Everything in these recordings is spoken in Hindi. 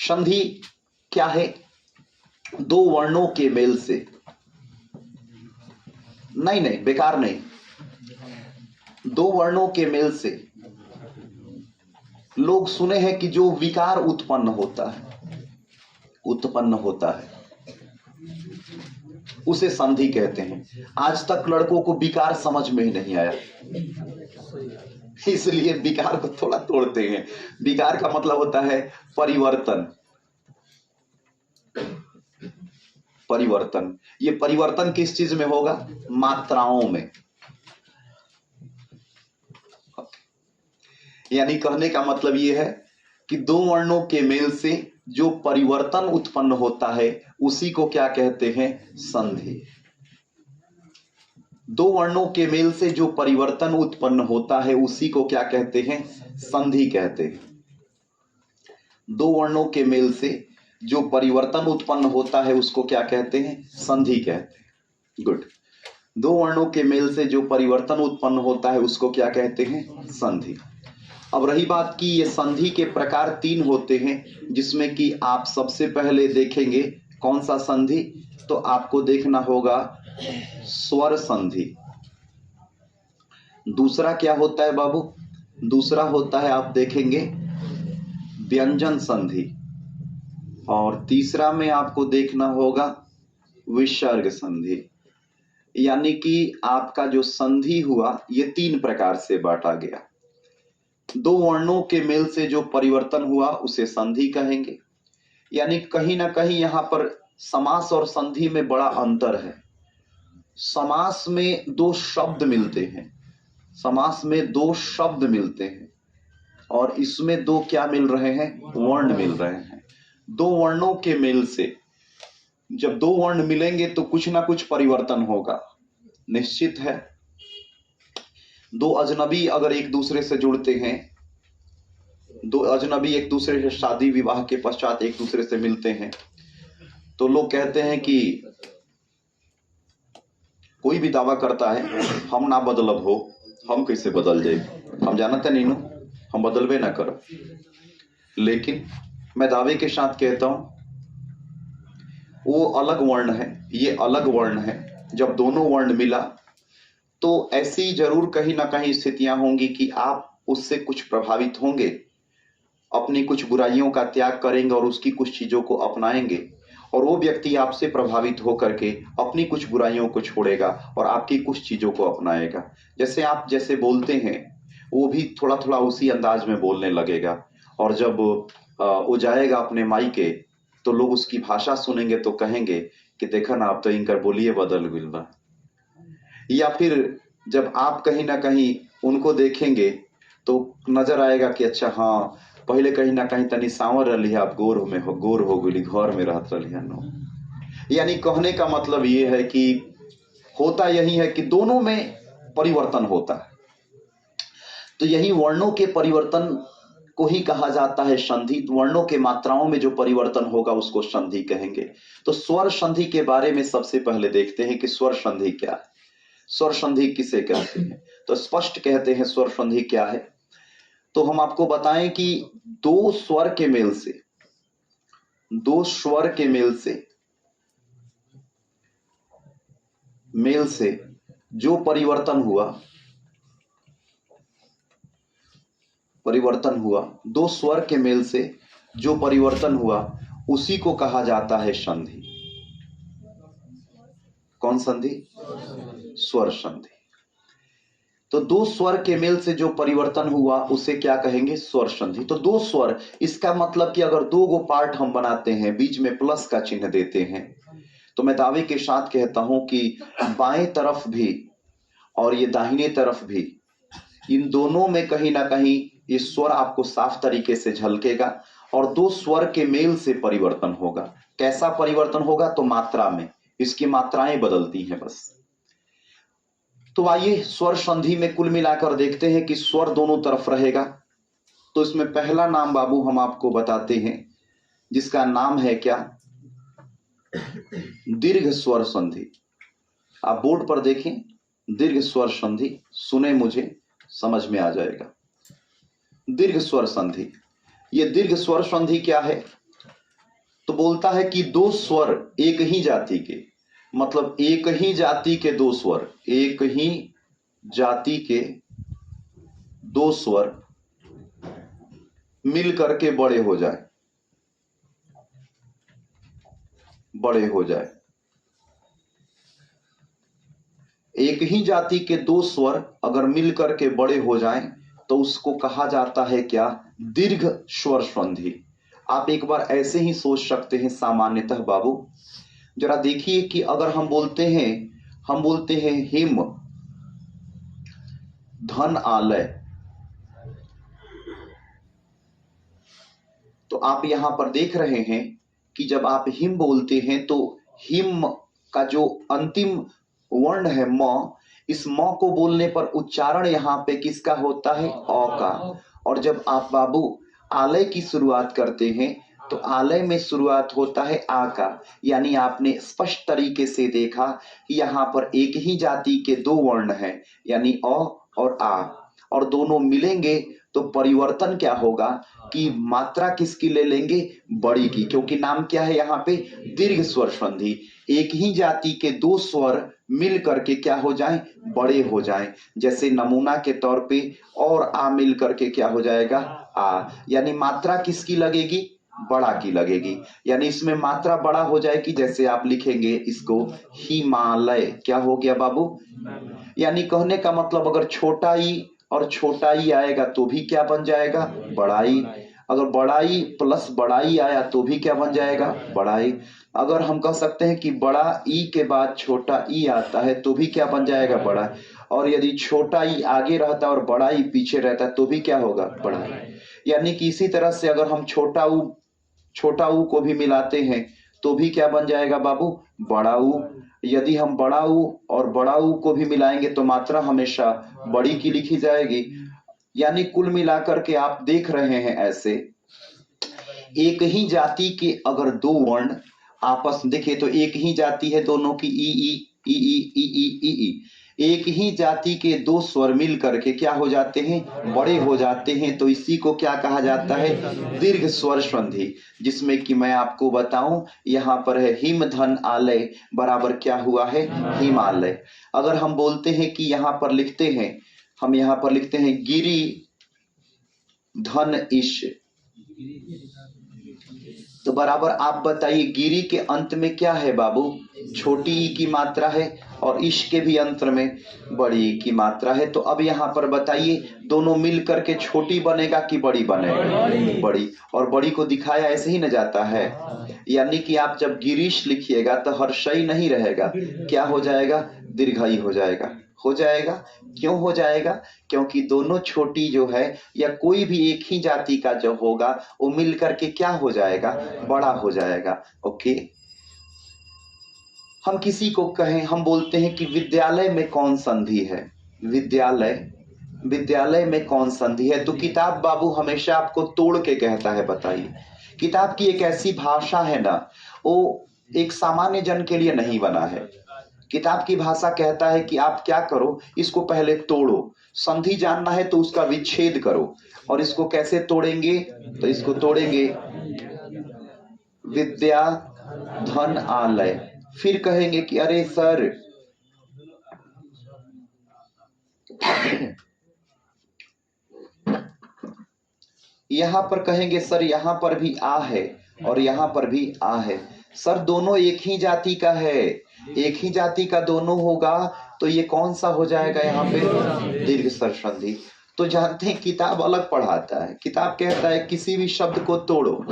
संधि क्या है? दो वर्णों के मेल से, नहीं बेकार नहीं, दो वर्णों के मेल से लोग सुने हैं कि जो विकार उत्पन्न होता है उसे संधि कहते हैं। आज तक लड़कों को विकार समझ में ही नहीं आया, इसलिए विकार को थोड़ा तोड़ते हैं। विकार का मतलब होता है परिवर्तन। परिवर्तन, ये परिवर्तन किस चीज में होगा? मात्राओं में। यानी कहने का मतलब ये है कि दो वर्णों के मेल से जो परिवर्तन उत्पन्न होता है उसी को क्या कहते हैं? संधि। दो वर्णों के मेल से जो परिवर्तन उत्पन्न होता है उसी को क्या कहते हैं? संधि कहते हैं। दो वर्णों के मेल से जो परिवर्तन उत्पन्न होता है उसको क्या कहते हैं? संधि कहते हैं। गुड। दो वर्णों के मेल से जो परिवर्तन उत्पन्न होता है उसको क्या कहते हैं? संधि। अब रही बात कि ये संधि के प्रकार तीन होते हैं, जिसमें कि आप सबसे पहले देखेंगे कौन सा संधि? तो आपको देखना होगा स्वर संधि। दूसरा क्या होता है बाबू? दूसरा होता है, आप देखेंगे, व्यंजन संधि। और तीसरा में आपको देखना होगा विसर्ग संधि। यानी कि आपका जो संधि हुआ ये तीन प्रकार से बांटा गया। दो वर्णों के मेल से जो परिवर्तन हुआ उसे संधि कहेंगे। यानी कहीं ना कहीं यहां पर समास और संधि में बड़ा अंतर है। समास में दो शब्द मिलते हैं, समास में दो शब्द मिलते हैं, और इसमें दो क्या मिल रहे हैं? वर्ण मिल रहे हैं। दो वर्णों के मेल से जब दो वर्ण मिलेंगे तो कुछ ना कुछ परिवर्तन होगा, निश्चित है। दो अजनबी अगर एक दूसरे से जुड़ते हैं, दो अजनबी एक दूसरे से शादी विवाह के पश्चात एक दूसरे से मिलते हैं, तो लोग कहते हैं कि कोई भी दावा करता है हम ना बदलब हो, हम कैसे बदल जाए, हम जानते नहीं नो, हम बदलबे ना करो। लेकिन मैं दावे के साथ कहता हूं वो अलग वर्ण है, ये अलग वर्ण है। जब दोनों वर्ण मिला तो ऐसी जरूर कहीं ना कहीं स्थितियां होंगी कि आप उससे कुछ प्रभावित होंगे, अपनी कुछ बुराइयों का त्याग करेंगे और उसकी कुछ चीजों को अपनाएंगे, और वो व्यक्ति आपसे प्रभावित होकर के अपनी कुछ बुराइयों को छोड़ेगा और आपकी कुछ चीजों को अपनाएगा। जैसे आप जैसे बोलते हैं वो भी थोड़ा थोड़ा उसी अंदाज में बोलने लगेगा, और जब वो जाएगा अपने मायके तो लोग उसकी भाषा सुनेंगे तो कहेंगे कि देखा ना, अब तो इनकर बोलिए बदल गइल बा। या फिर जब आप कहीं ना कहीं उनको देखेंगे तो नजर आएगा कि अच्छा हाँ, पहले कहीं ना कहीं तनी सांवर रही, आप गोर हो गई, घर में रहत रही नो। यानी कहने का मतलब ये है कि होता यही है कि दोनों में परिवर्तन होता है। तो यही वर्णों के परिवर्तन को ही कहा जाता है संधि। वर्णों के मात्राओं में जो परिवर्तन होगा उसको संधि कहेंगे। तो स्वर संधि के बारे में सबसे पहले देखते हैं कि स्वर संधि क्या है, स्वर संधि किसे कहते हैं। तो स्पष्ट कहते हैं स्वर संधि क्या है। तो हम आपको बताएं कि दो स्वर के मेल से, दो स्वर के मेल से जो परिवर्तन हुआ, दो स्वर के मेल से जो परिवर्तन हुआ उसी को कहा जाता है संधि। कौन संधि? स्वर संधि। तो दो स्वर के मेल से जो परिवर्तन हुआ उसे क्या कहेंगे? स्वर संधि। तो दो स्वर, इसका मतलब कि अगर दो गो पार्ट हम बनाते हैं, बीच में प्लस का चिन्ह देते हैं, तो मैं दावे के साथ कहता हूं कि बाएं तरफ भी और ये दाहिने तरफ भी, इन दोनों में कहीं ना कहीं ये स्वर आपको साफ तरीके से झलकेगा और दो स्वर के मेल से परिवर्तन होगा। कैसा परिवर्तन होगा? तो मात्रा में, इसकी मात्राएं बदलती हैं बस। तो आइए स्वर संधि में कुल मिलाकर देखते हैं कि स्वर दोनों तरफ रहेगा। तो इसमें पहला नाम बाबू हम आपको बताते हैं, जिसका नाम है क्या? दीर्घ स्वर संधि। आप बोर्ड पर देखें, दीर्घ स्वर संधि, सुने मुझे, समझ में आ जाएगा। दीर्घ स्वर संधि। ये दीर्घ स्वर संधि क्या है? तो बोलता है कि दो स्वर एक ही जाति के, मतलब एक ही जाति के दो स्वर, एक ही जाति के दो स्वर मिल करके बड़े हो जाए, बड़े हो जाए। एक ही जाति के दो स्वर अगर मिल करके बड़े हो जाएं तो उसको कहा जाता है क्या? दीर्घ स्वर संधि। आप एक बार ऐसे ही सोच सकते हैं सामान्यतः बाबू, जरा देखिए कि अगर हम बोलते हैं हिम धन आलय, तो आप यहां पर देख रहे हैं कि जब आप हिम बोलते हैं तो हिम का जो अंतिम वर्ण है म, इस म को बोलने पर उच्चारण यहाँ पे किसका होता है? अ का। और जब आप बाबू आलय की शुरुआत करते हैं तो आलय में शुरुआत होता है आ का। यानी आपने स्पष्ट तरीके से देखा कि यहाँ पर एक ही जाति के दो वर्ण हैं, यानी अ और आ, और दोनों मिलेंगे तो परिवर्तन क्या होगा कि मात्रा किसकी ले लेंगे? बड़ी की, क्योंकि नाम क्या है यहाँ पे? दीर्घ स्वर संधि। एक ही जाति के दो स्वर मिल करके क्या हो जाएं? बड़े हो जाएं। जैसे नमूना के तौर पे और आ मिल करके क्या हो जाएगा? आ, यानी मात्रा किसकी लगेगी? बड़ा की लगेगी। यानी इसमें मात्रा बड़ा हो जाएगी। जैसे आप लिखेंगे इसको हिमालय, क्या हो गया बाबू? यानी कहने का मतलब अगर छोटा ई और छोटा ई आएगा तो भी क्या बन जाएगा? बड़ाई। अगर बड़ाई प्लस बड़ाई आया तो भी क्या बन जाएगा? बड़ाई। अगर हम कह सकते हैं कि बड़ा ई के बाद छोटा ई आता है तो भी क्या बन जाएगा? बड़ा। और यदि छोटा ई आगे रहता और बड़ा ई पीछे रहता तो भी क्या होगा? बड़ा। यानी कि इसी तरह से अगर हम छोटा ऊ को भी मिलाते हैं तो भी क्या बन जाएगा बाबू? बड़ा ऊ। यदि हम बड़ा ऊ और बड़ा ऊ को भी मिलाएंगे तो मात्रा हमेशा बड़ी की लिखी जाएगी। यानी कुल मिलाकर के आप देख रहे हैं ऐसे एक ही जाति के अगर दो वर्ण आपस में देखे तो एक ही जाति है दोनों की, ई ई ई ई ई ई ई ई, एक ही जाति के दो स्वर मिल करके क्या हो जाते हैं? बड़े हो जाते हैं। तो इसी को क्या कहा जाता है? दीर्घ स्वर संधि। जिसमें कि मैं आपको बताऊं यहाँ पर है हिम धन आलय बराबर क्या हुआ है? हिमालय। अगर हम बोलते हैं कि यहाँ पर लिखते हैं, हम यहाँ पर लिखते हैं गिरी धन ईश, तो बराबर आप बताइए गिरी के अंत में क्या है बाबू? छोटी ई की मात्रा है और ईश के भी अंत में बड़ी ई की मात्रा है। तो अब यहाँ पर बताइए दोनों मिल करके छोटी बनेगा कि बड़ी बनेगा? बड़ी। और बड़ी को दिखाया ऐसे ही न जाता है। यानी कि आप जब गिरीश लिखिएगा तो हर्षई नहीं रहेगा, क्या हो जाएगा? दीर्घई हो जाएगा। हो जाएगा। क्यों हो जाएगा? क्योंकि दोनों छोटी जो है या कोई भी एक ही जाति का जो होगा वो मिल करके क्या हो जाएगा? बड़ा हो जाएगा। ओके। हम किसी को कहें, हम बोलते हैं कि विद्यालय में कौन संधि है? विद्यालय में कौन संधि है? तो किताब बाबू हमेशा आपको तोड़ के कहता है। बताइए, किताब की एक ऐसी भाषा है ना, वो एक सामान्य जन के लिए नहीं बना है। किताब की भाषा कहता है कि आप क्या करो, इसको पहले तोड़ो। संधि जानना है तो उसका विच्छेद करो। और इसको कैसे तोड़ेंगे? तो इसको तोड़ेंगे विद्या धन आलय। फिर कहेंगे कि अरे सर यहां पर कहेंगे सर यहाँ पर भी आ है और यहाँ पर भी आ है। सर दोनों एक ही जाति का है, एक ही जाति का दोनों होगा तो ये कौन सा हो जाएगा? यहाँ पे दीर्घ स्वर संधि। तो जानते हैं किताब अलग पढ़ाता है। किताब कहता है किसी भी शब्द को तोड़ो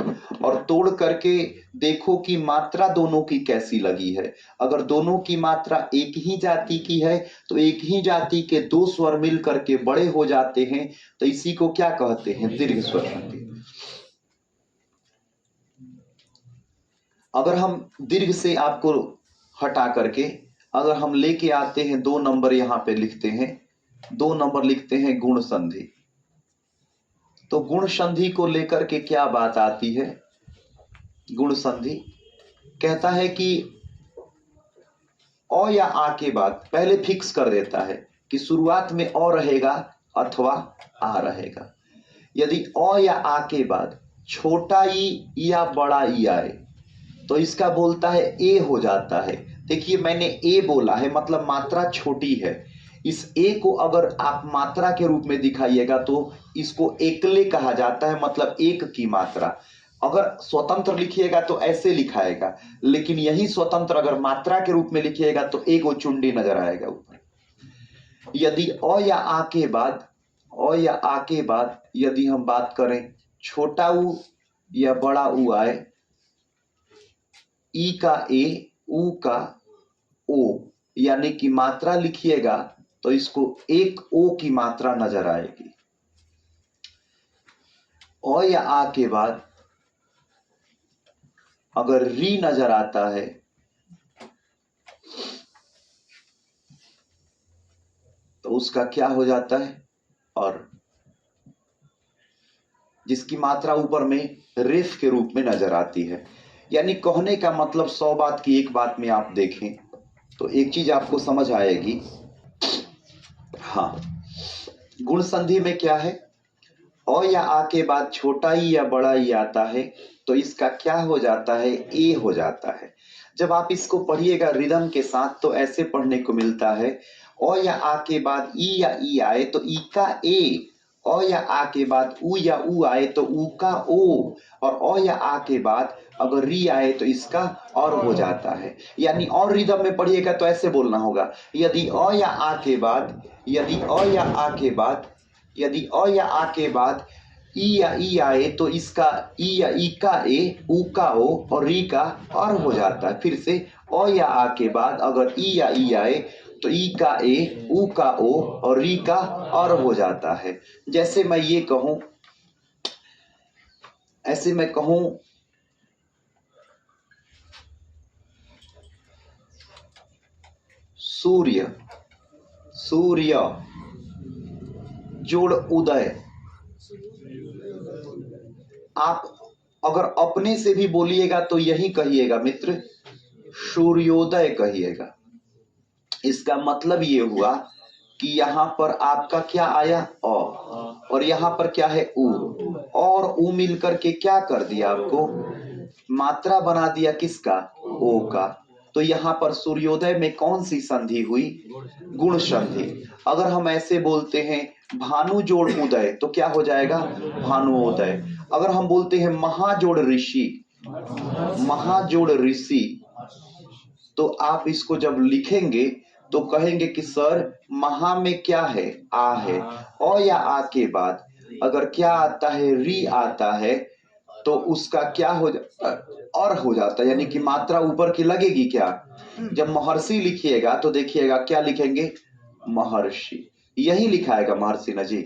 और तोड़ करके देखो कि मात्रा दोनों की कैसी लगी है। अगर दोनों की मात्रा एक ही जाति की है तो एक ही जाति के दो स्वर मिल करके बड़े हो जाते हैं। तो इसी को क्या कहते हैं? दीर्घ स्वर संधि। अगर हम दीर्घ से आपको हटा करके अगर हम लेके आते हैं 2 नंबर, यहाँ पे लिखते हैं 2 नंबर, लिखते हैं गुण संधि। तो गुण संधि को लेकर के क्या बात आती है? गुण संधि कहता है कि अ या आ के बाद पहले फिक्स कर देता है कि शुरुआत में अ रहेगा अथवा आ रहेगा। यदि अ या आ के बाद छोटा ई या बड़ा ई आए तो इसका बोलता है ए हो जाता है। देखिए मैंने ए बोला है मतलब मात्रा छोटी है। इस ए को अगर आप मात्रा के रूप में दिखाइएगा तो इसको एकले कहा जाता है, मतलब एक की मात्रा। अगर स्वतंत्र लिखिएगा तो ऐसे लिखाएगा, लेकिन यही स्वतंत्र अगर मात्रा के रूप में लिखिएगा तो एक वो चुंडी नजर आएगा ऊपर। यदि अ या आ के बाद यदि हम बात करें छोटा ऊ या बड़ा ऊ आए, ई का ए, ऊ का ओ, यानी कि मात्रा लिखिएगा तो इसको एक ओ की मात्रा नजर आएगी। अ या आ के बाद अगर री नजर आता है तो उसका क्या हो जाता है, और जिसकी मात्रा ऊपर में रेफ के रूप में नजर आती है। यानी कहने का मतलब 100 बात की एक बात में आप देखें तो एक चीज आपको समझ आएगी। हाँ, गुण संधि में क्या है, अ या आ के बाद छोटा ई या बड़ा ई आता है तो इसका क्या हो जाता है, ए हो जाता है। जब आप इसको पढ़िएगा रिदम के साथ तो ऐसे पढ़ने को मिलता है, अ या आ के बाद ई या ई आए तो ई का ए, अ या आ के बाद ऊ या ऊ आए तो ऊ का ओ, और अ या आ के बाद अगर री आए तो इसका और हो जाता है। यानी और रिदम में पढ़िएगा तो ऐसे बोलना होगा, यदि अ या आ के बाद ई या ई आए तो इसका ई या ई का ए, ऊ का ओ और री का और हो जाता है। फिर से अ या आ के बाद अगर ई या ई आए तो ई का ए, ऊ का ओ और री का और हो जाता है। जैसे मैं ये कहूं, ऐसे मैं कहूं सूर्य जोड़ उदय। आप अगर अपने से भी बोलिएगा तो यही कहिएगा मित्र, सूर्योदय कहिएगा। इसका मतलब ये हुआ कि यहाँ पर आपका क्या आया, अ, और यहाँ पर क्या है, ऊ, और ऊ मिलकर के क्या कर दिया, आपको मात्रा बना दिया किसका, ओ का। तो यहाँ पर सूर्योदय में कौन सी संधि हुई, गुण संधि। अगर हम ऐसे बोलते हैं भानु जोड़ उदय तो क्या हो जाएगा, भानुओदय। अगर हम बोलते हैं महाजोड़ ऋषि तो आप इसको जब लिखेंगे तो कहेंगे कि सर महा में क्या है, आ है। अ या आ के बाद अगर क्या आता है, री आता है तो उसका क्या हो और हो जाता है, यानी कि मात्रा ऊपर की लगेगी क्या। जब महर्षि लिखिएगा तो देखिएगा क्या लिखेंगे, महर्षि, यही लिखाएगा महर्षि ना जी।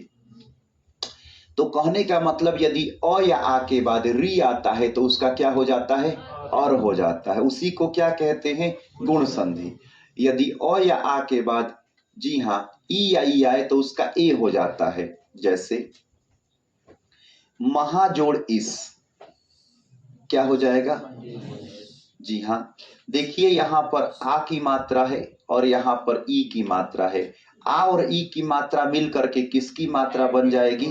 तो कहने का मतलब यदि अ या आ के बाद री आता है तो उसका क्या हो जाता है, और हो जाता है। उसी को क्या कहते हैं, गुण संधि। यदि अ या आ के बाद जी हाँ ई या ई आए तो उसका ए हो जाता है। जैसे महाजोड़ इस क्या हो जाएगा, जी हाँ। देखिए यहाँ पर आ की मात्रा है और यहाँ पर ई की मात्रा है। आ और ई की मात्रा मिल करके किसकी मात्रा बन जाएगी,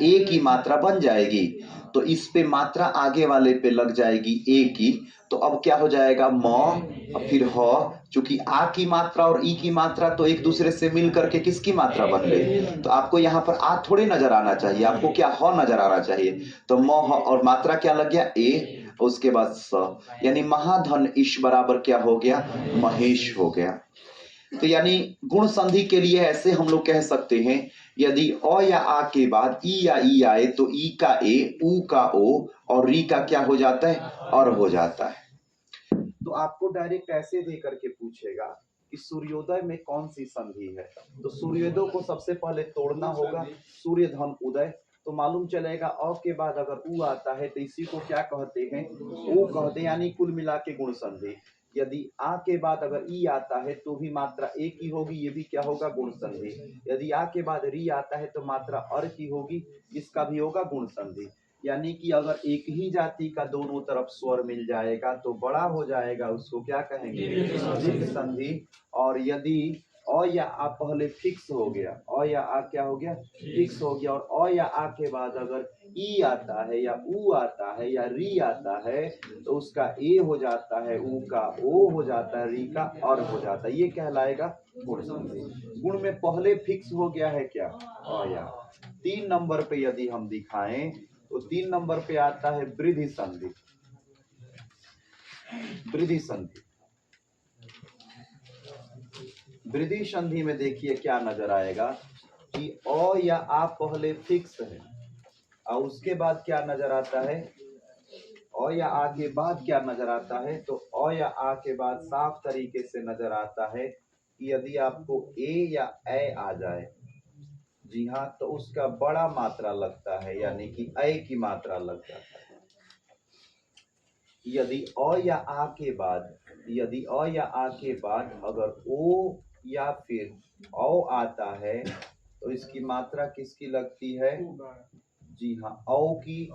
ए की मात्रा बन जाएगी। तो इस पे मात्रा आगे वाले पे लग जाएगी ए की, तो अब क्या हो जाएगा, म और फिर ह। चूंकि आ की मात्रा और ई की मात्रा तो एक दूसरे से मिल करके किसकी मात्रा बन गई, तो आपको यहाँ पर आ थोड़े नजर आना चाहिए, आपको क्या ह नजर आना चाहिए। तो म ह और मात्रा क्या लग गया, ए, उसके बाद स, यानी महाधन ईश बराबर क्या हो गया, महेश हो गया। तो यानी गुण संधि के लिए ऐसे हम लोग कह सकते हैं, यदि अ या आ के बाद ई या ई आए तो ई का ए, ऊ का ओ और री का क्या हो जाता है, और हो जाता है। तो आपको डायरेक्ट ऐसे दे करके पूछेगा कि सूर्योदय में कौन सी संधि है, तो सूर्योदय को सबसे पहले तोड़ना होगा, सूर्य धन उदय। तो मालूम चलेगा अ के बाद अगर ऊ आता है तो इसी को क्या कहते हैं, ओ कहते हैं, यानी कुल मिला के गुण संधि। यदि आ के बाद अगर ई आता है तो भी मात्रा एक ही होगी, ये भी क्या होगा, गुण संधि। यदि आ के बाद री आता है तो मात्रा अर की होगी, इसका भी होगा गुण संधि। यानी कि अगर एक ही जाति का दोनों तरफ स्वर मिल जाएगा तो बड़ा हो जाएगा, उसको क्या कहेंगे, दीर्घ संधि। और यदि अ अ या आ पहले फिक्स हो गया, अ या आ क्या हो गया, फिक्स हो गया, और अ या आ के बाद अगर ई आता है या ऊ आता है या री आता है तो उसका ए हो जाता है, ऊ का ओ हो जाता है, री का और हो जाता है, ये कहलाएगा गुण संधि। गुण में पहले फिक्स हो गया है क्या, अ या। 3 नंबर पे यदि हम दिखाएं तो 3 नंबर पे आता है वृद्धि संधि। वृद्धि संधि, वृद्धि संधि में देखिए क्या नजर आएगा कि अ या आ पहले फिक्स है और उसके बाद क्या नजर आता है, अ या आ के बाद क्या नजर आता है, तो अ या आ के बाद साफ तरीके से नजर आता है कि यदि आपको ए या ए आ जाए, जी हाँ, तो उसका बड़ा मात्रा लगता है, यानी कि ए की मात्रा लग जाता है। यदि अ या आ के बाद, यदि अ या आ के बाद अगर ओ या फिर औ आता है तो इसकी मात्रा किसकी लगती है, जी हाँ, औ की।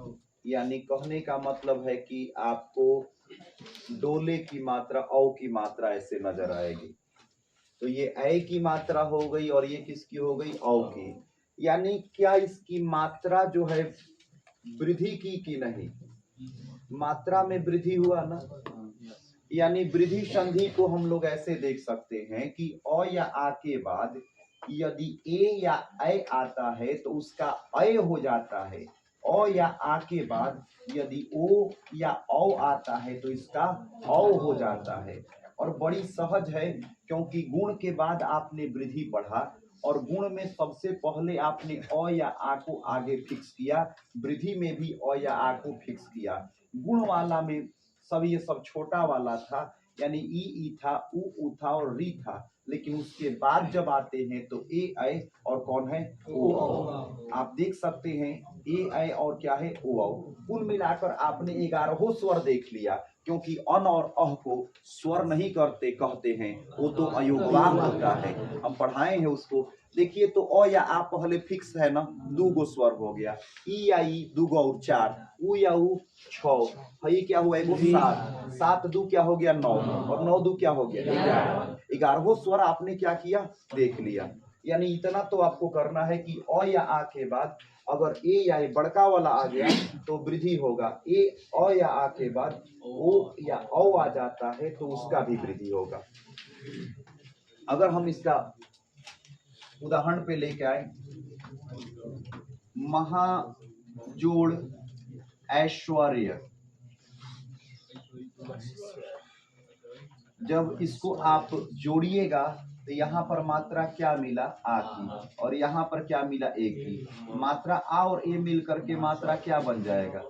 यानी कहने का मतलब है कि आपको डोले की मात्रा, औ की मात्रा ऐसे नजर आएगी। तो ये ऐ की मात्रा हो गई और ये किसकी हो गई, औ की। यानी क्या इसकी मात्रा जो है वृद्धि की कि नहीं, मात्रा में वृद्धि हुआ ना। यानी वृद्धि संधि को हम लोग ऐसे देख सकते हैं कि अ या आ के बाद यदि ए या ऐ आता है तो उसका ऐ हो जाता है, अ या आ के बाद यदि ओ या औ आता है तो इसका औ हो जाता है। और बड़ी सहज है क्योंकि गुण के बाद आपने वृद्धि पढ़ा और गुण में सबसे पहले आपने अ या आ को आगे फिक्स किया, वृद्धि में भी अ या आ को फिक्स किया। गुण वाला में सब ये सब छोटा वाला था, यानी ई था, ऊ था और री था, लेकिन उसके बाद जब आते हैं तो ए ऐ और कौन है, ओ औ। आप देख सकते हैं ए ऐ और क्या है, ओ औ। कुल मिलाकर आपने 11 स्वर देख लिया, क्योंकि अन और अह को स्वर नहीं करते कहते हैं, वो तो अयोगवान होता है, हम पढ़ाए हैं उसको। देखिए तो अ या आ पहले फिक्स है ना, 2 स्वर हो गया, ई या ई 2 और 4, ऊ या ऊ 6, ये क्या हुआ, 7, 7 2 क्या हो गया 9, और 9 2 क्या हो गया 11। 11 स्वर आपने क्या किया, देख लिया। यानी इतना तो आपको करना है कि अ या आ के बाद अगर ए या ए बड़का वाला आ गया तो वृद्धि होगा, ए अ या आ के बाद ओ या औ आ जाता है तो उसका भी वृद्धि होगा। अगर हम इसका उदाहरण पे लेके आए, महाजोड़ ऐश्वर्य, जब इसको आप जोड़िएगा तो यहाँ पर मात्रा क्या मिला, आ की, और यहाँ पर क्या मिला, ए की। मात्रा आ और ए मिल करके मात्रा क्या बन जाएगा,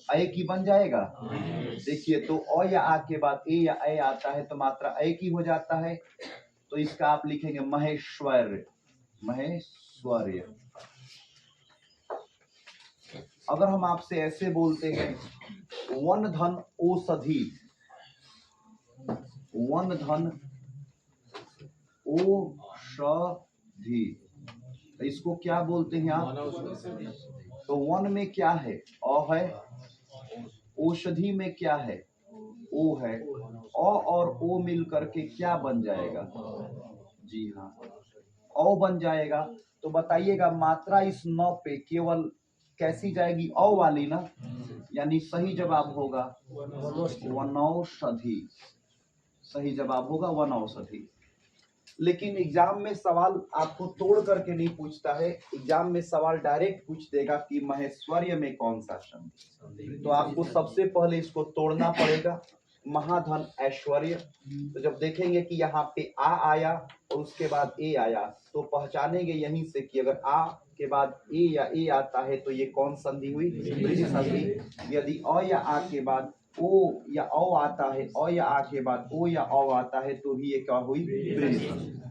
ए की बन जाएगा। देखिए तो अ या आ के बाद ए या ए आता है तो मात्रा ए की हो जाता है, तो इसका आप लिखेंगे महेश्वर्य, महेश्वर्य। अगर हम आपसे ऐसे बोलते हैं वन धन औषधि, वन धन औषधि, तो इसको क्या बोलते हैं आप, तो वन में क्या है, अ है, औषधि में क्या है, ओ है, अ और ओ मिल करके क्या बन जाएगा, जी हाँ, औ बन जाएगा। तो बताइएगा मात्रा इस 9 पे केवल कैसी जाएगी, औ वाली ना, यानी सही जवाब होगा वनौषधि, सही जवाब होगा वनौषधि। लेकिन एग्जाम में सवाल आपको तोड़ करके नहीं पूछता है, एग्जाम में सवाल डायरेक्ट पूछ देगा कि महेश्वर्य में कौन सा शब्द, तो आपको सबसे पहले इसको तोड़ना पड़ेगा, महाधन ऐश्वर्य। तो जब देखेंगे कि यहाँ पे आ आया और उसके बाद ए आया तो पहचानेंगे यहीं से कि अगर आ के बाद ए या ए आता है तो ये कौन संधि हुई, वृद्धि संधि। यदि अ या आ के बाद ओ या औ आता है, अ या आ के बाद ओ या औ आता है तो भी ये क्या हुई, वृद्धि संधि।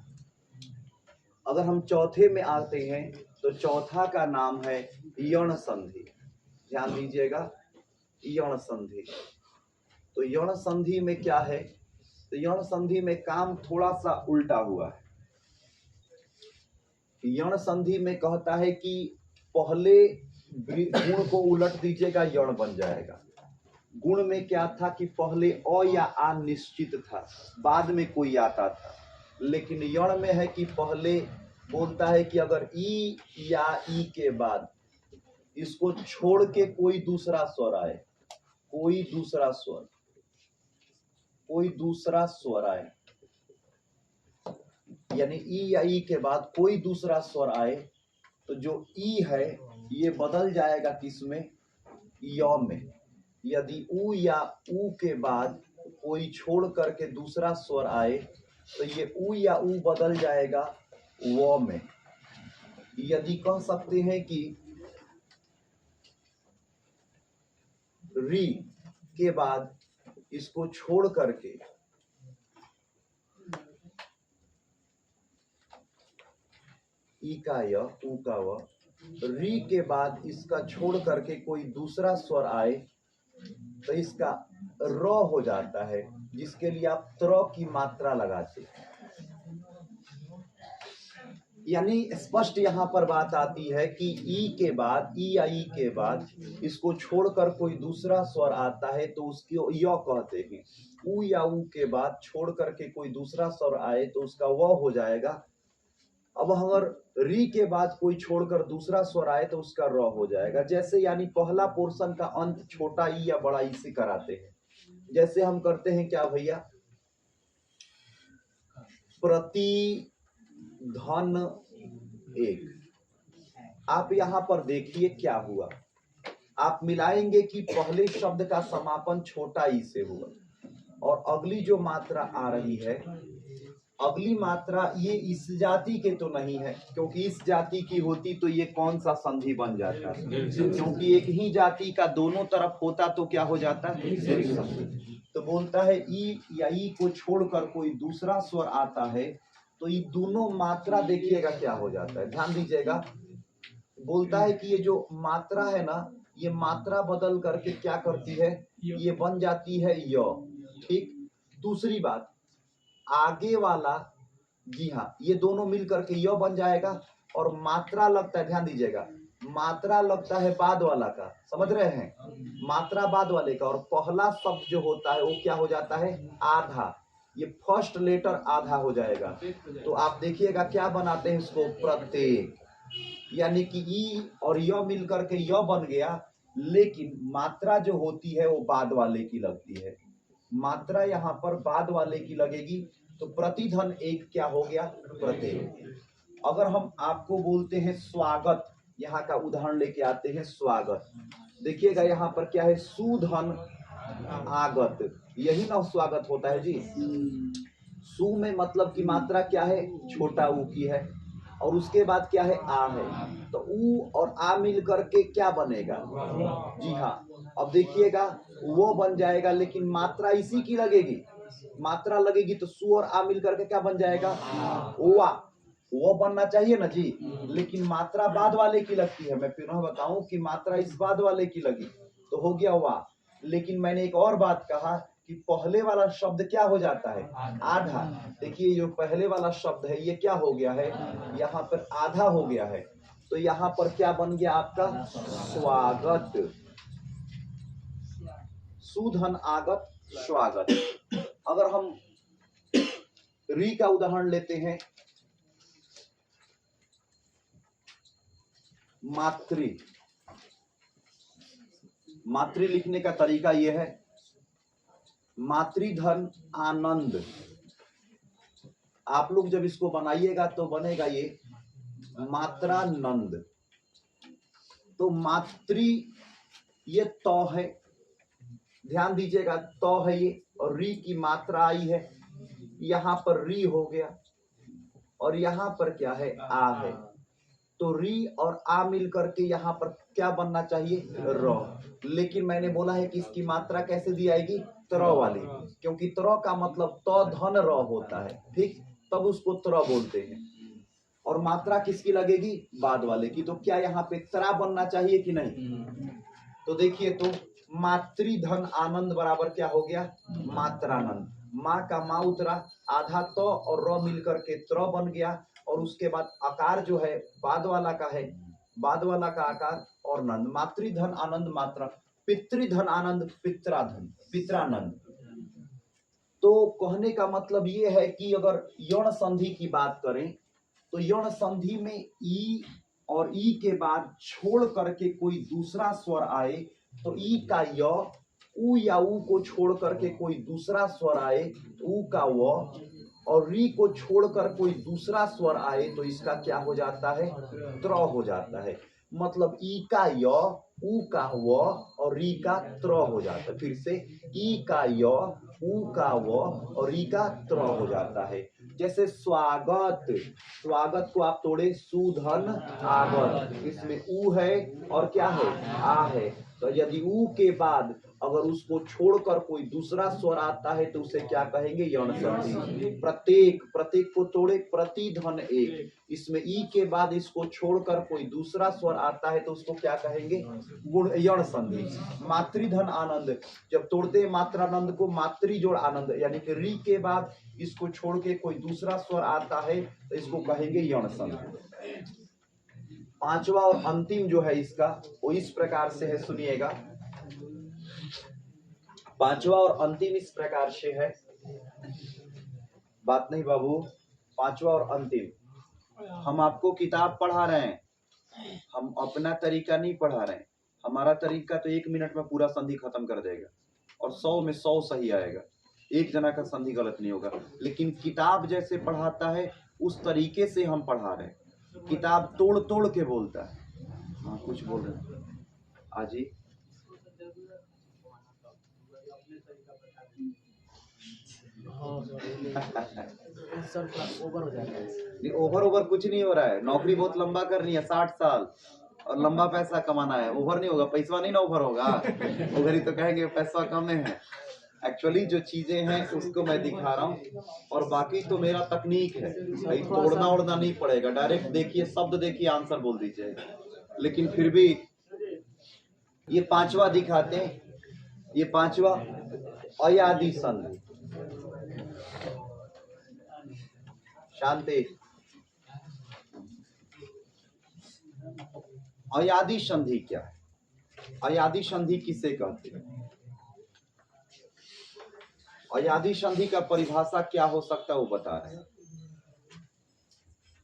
अगर हम चौथे में आते हैं तो चौथा का नाम है यण संधि, ध्यान दीजिएगा, यण संधि। तो यण संधि में क्या है, तो यण संधि में काम थोड़ा सा उल्टा हुआ है। यण संधि में कहता है कि पहले गुण को उलट दीजिएगा, यण बन जाएगा। गुण में क्या था कि पहले अ या आ निश्चित था, बाद में कोई आता था, लेकिन यण में है कि पहले बोलता है कि अगर ई या ई के बाद इसको छोड़ के कोई दूसरा स्वर आए, कोई दूसरा स्वर आए, यानी ई या ई के बाद कोई दूसरा स्वर आए, तो जो ई है ये बदल जाएगा किसमें? य में। यदि उ या उ के बाद कोई छोड़ करके दूसरा स्वर आए तो ये उ या उ बदल जाएगा व में। यदि कह सकते हैं कि री के बाद इसको छोड़ करके ई का य उ का व, री के बाद इसका छोड़ करके कोई दूसरा स्वर आए तो इसका र हो जाता है, जिसके लिए आप त्र की मात्रा लगाते। यानी स्पष्ट यहाँ पर बात आती है कि ई के बाद, ई या ई के बाद इसको छोड़कर कोई दूसरा स्वर आता है तो उसको य कहते हैं। उ या उ के बाद छोड़ करके कोई दूसरा स्वर आए तो उसका व हो जाएगा। अब अगर री के बाद कोई छोड़कर दूसरा स्वर आए तो उसका र हो जाएगा। जैसे यानी पहला पोर्शन का अंत छोटा ई या बड़ा ई से कराते हैं। जैसे हम करते हैं क्या भैया, प्रति धन एक। आप यहां पर देखिए क्या हुआ, आप मिलाएंगे कि पहले शब्द का समापन छोटा ई से हुआ और अगली जो मात्रा आ रही है, अगली मात्रा ये इस जाति के तो नहीं है, क्योंकि इस जाति की होती तो ये कौन सा संधि बन जाता है, क्योंकि एक ही जाति का दोनों तरफ होता तो क्या हो जाता है, तो बोलता है ई या ई को छोड़कर कोई दूसरा स्वर आता है तो ये दोनों मात्रा देखिएगा क्या हो जाता है, ध्यान दीजिएगा। बोलता है कि ये जो मात्रा है ना, ये मात्रा बदल करके क्या करती है, ये बन जाती है य। ठीक। दूसरी बात, आगे वाला, जी हाँ, ये दोनों मिल करके य बन जाएगा और मात्रा लगता है, ध्यान दीजिएगा, मात्रा लगता है बाद वाला का, समझ रहे हैं, मात्रा बाद वाले का, और पहला शब्द जो होता है वो क्या हो जाता है, आधा। ये फर्स्ट लेटर आधा हो जाएगा। तो आप देखिएगा क्या बनाते हैं इसको, प्रत्येक, यानी कि ई और य मिल करके य बन गया, लेकिन मात्रा जो होती है वो बाद वाले की लगती है। मात्रा यहाँ पर बाद वाले की लगेगी तो प्रतिधन एक क्या हो गया, प्रत्येक। अगर हम आपको बोलते हैं स्वागत, यहाँ का उदाहरण लेके आते हैं स्वागत, देखिएगा यहाँ पर क्या है, सुधन आगत, यही ना स्वागत होता है जी। सु में मतलब की मात्रा क्या है, छोटा ऊ की है, और उसके बाद क्या है, आ है, तो ऊ और आ मिल करके क्या बनेगा, जी हाँ। अब देखिएगा वो बन जाएगा, लेकिन मात्रा इसी की लगेगी, मात्रा लगेगी तो सु और आ मिल करके क्या बन जाएगा, ओआ, वो बनना चाहिए ना जी, लेकिन मात्रा बाद वाले की लगती है। मैं फिर बताऊं कि मात्रा इस बाद वाले की लगी तो हो गया वाह। लेकिन मैंने एक और बात कहा कि पहले वाला शब्द क्या हो जाता है, आधा। देखिए जो पहले वाला शब्द है ये क्या हो गया है, यहाँ पर आधा हो गया है, तो यहाँ पर क्या बन गया आपका, स्वागत, सुधन आगत स्वागत। अगर हम री का उदाहरण लेते हैं, मातृ, मातृ लिखने का तरीका यह है, मातृधन आनंद। आप लोग जब इसको बनाइएगा तो बनेगा ये मात्रानंद। तो मातृ ये तो है, ध्यान दीजिएगा, तो है ये, और री की मात्रा आई है, यहाँ पर री हो गया और यहाँ पर क्या है, आ है, तो री और आ मिल करके यहाँ पर क्या बनना चाहिए, र। लेकिन मैंने बोला है कि इसकी मात्रा कैसे दी आएगी, त्र वाली, क्योंकि त्र का मतलब तो धन र होता है, ठीक, तब उसको त्र बोलते हैं। और मात्रा किसकी लगेगी, बाद वाले की, तो क्या यहाँ पे त्रा बनना चाहिए कि नहीं। तो देखिए, तो मातृधन आनंद बराबर क्या हो गया, मात्रानंद। माँ का माँ उतरा, आधा तो और र मिलकर के त्र बन गया, और उसके बाद आकार जो है बाद वाला का है, बाद वाला का आकार और नंद, मातृधन आनंद मात्रा, पितृधन आनंद पित्राधन, पित्रानंद। तो तो कहने का मतलब ये है कि अगर यौन संधि की बात करें तो यौन संधि में ई और ई के बाद छोड़ करके कोई दूसरा स्वर आए तो ई का य, उ या उ को छोड़ करके कोई दूसरा स्वर आए तो उ का व, और री को छोड़कर कोई दूसरा स्वर आए तो इसका क्या हो जाता है, त्र हो जाता है। मतलब ई का य, उ का व और री का त्र हो जाता है। फिर से ई का य, उ का व और री का त्र हो जाता है। जैसे स्वागत, स्वागत को आप तोड़े सुधन आगत, इसमें उ है और क्या है, आ है। तो यदि उ के बाद अगर उसको छोड़कर कोई दूसरा स्वर आता है तो उसे क्या कहेंगे, यौन संधि। प्रत्येक, प्रत्येक को तोड़े प्रतिधन एक, इसमें ई के बाद इसको छोड़कर कोई दूसरा स्वर आता है तो उसको क्या कहेंगे, गुण यौन संधि। मातृधन आनंद, जब तोड़ते हैं मात्रानंद को मातृ जोड़ आनंद, यानी कि री के बाद इसको छोड़ के कोई दूसरा स्वर आता है तो इसको कहेंगे यौन संधि। पांचवा और अंतिम जो है इसका वो इस प्रकार से है, सुनिएगा। पांचवा और अंतिम इस प्रकार से है, बात नहीं बाबू, पांचवा और अंतिम। हम आपको किताब पढ़ा रहे हैं, हम अपना तरीका नहीं पढ़ा रहे हैं। हमारा तरीका तो 1 मिनट में पूरा संधि खत्म कर देगा और 100 में 100 सही आएगा, एक जना का संधि गलत नहीं होगा। लेकिन किताब जैसे पढ़ाता है उस तरीके से हम पढ़ा रहे हैं। किताब तोड़ तोड़ के बोलता है। हाँ कुछ बोल रहे हैं आजी। ओवर हो जाता है। नहीं, ओवर कुछ नहीं हो रहा है। नौकरी बहुत लंबा करनी है, 60 साल, और लंबा पैसा कमाना है। ओवर नहीं होगा, पैसा नहीं ना ओवर होगा। ओवर ही तो कहेंगे पैसा कम है। एक्चुअली जो चीजें हैं उसको मैं दिखा रहा हूँ, और बाकी तो मेरा तकनीक है भाई, तोड़ना ओड़ना नहीं पड़ेगा। डायरेक्ट देखिए, शब्द देखिए, आंसर बोल दीजिए। लेकिन फिर भी ये पांचवा दिखाते हैं, ये पांचवा अयादि संधि। शांति। अयादि संधि क्या है, अयादि संधि किसे कहते हैं, अयादि संधि का परिभाषा क्या हो सकता है वो बता रहे हैं।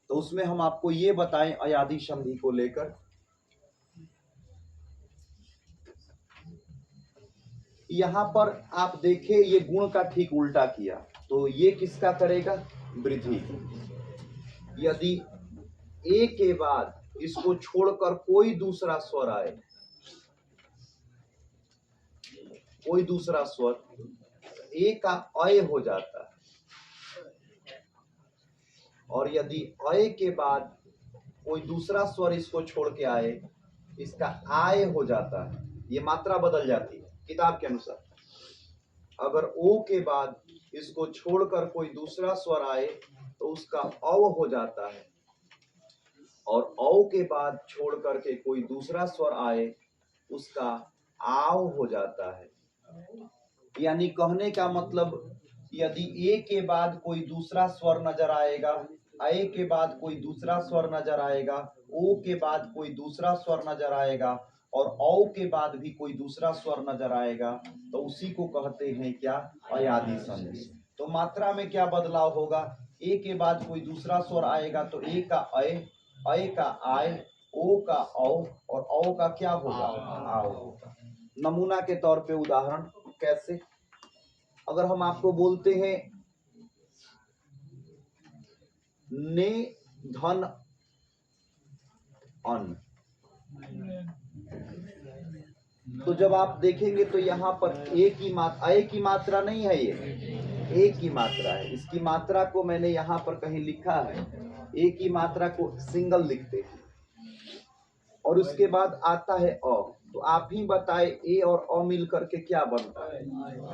तो उसमें हम आपको ये बताएं अयादि संधि को लेकर, यहां पर आप देखें ये गुण का ठीक उल्टा किया, तो ये किसका करेगा, वृद्धि। यदि ए के बाद इसको छोड़कर कोई दूसरा स्वर आए, कोई दूसरा स्वर, ए का अय हो जाता है। और यदि अय के बाद कोई दूसरा स्वर इसको छोड़ के आए, इसका आय हो जाता है। ये मात्रा बदल जाती है किताब के अनुसार। अगर ओ के बाद इसको छोड़कर कोई दूसरा स्वर आए तो उसका औ हो जाता है, और औ के बाद छोड़ करके कोई दूसरा स्वर आए उसका आव हो जाता है। यानी कहने का मतलब, यदि ए के बाद कोई दूसरा स्वर नजर आएगा, ए के बाद कोई दूसरा स्वर नजर आएगा, ओ के बाद कोई दूसरा स्वर नजर आएगा, और औ के बाद भी कोई दूसरा स्वर नजर आएगा, तो उसी को कहते हैं क्या, अयादि संधि। तो मात्रा में क्या बदलाव होगा, ए के बाद कोई दूसरा स्वर आएगा तो ए का अय का आय, ओ का औ, और औ का क्या होगा, आव होगा। नमूना के तौर पे उदाहरण कैसे, अगर हम आपको बोलते हैं ने धन अन्न, तो जब आप देखेंगे तो यहाँ पर ए की मात्रा नहीं है, ये ए की मात्रा है। इसकी मात्रा को मैंने यहाँ पर कहीं लिखा है, ए की मात्रा को सिंगल लिखते हैं, और उसके बाद आता है अ। तो आप ही बताए ए और अ मिल करके क्या बनता है,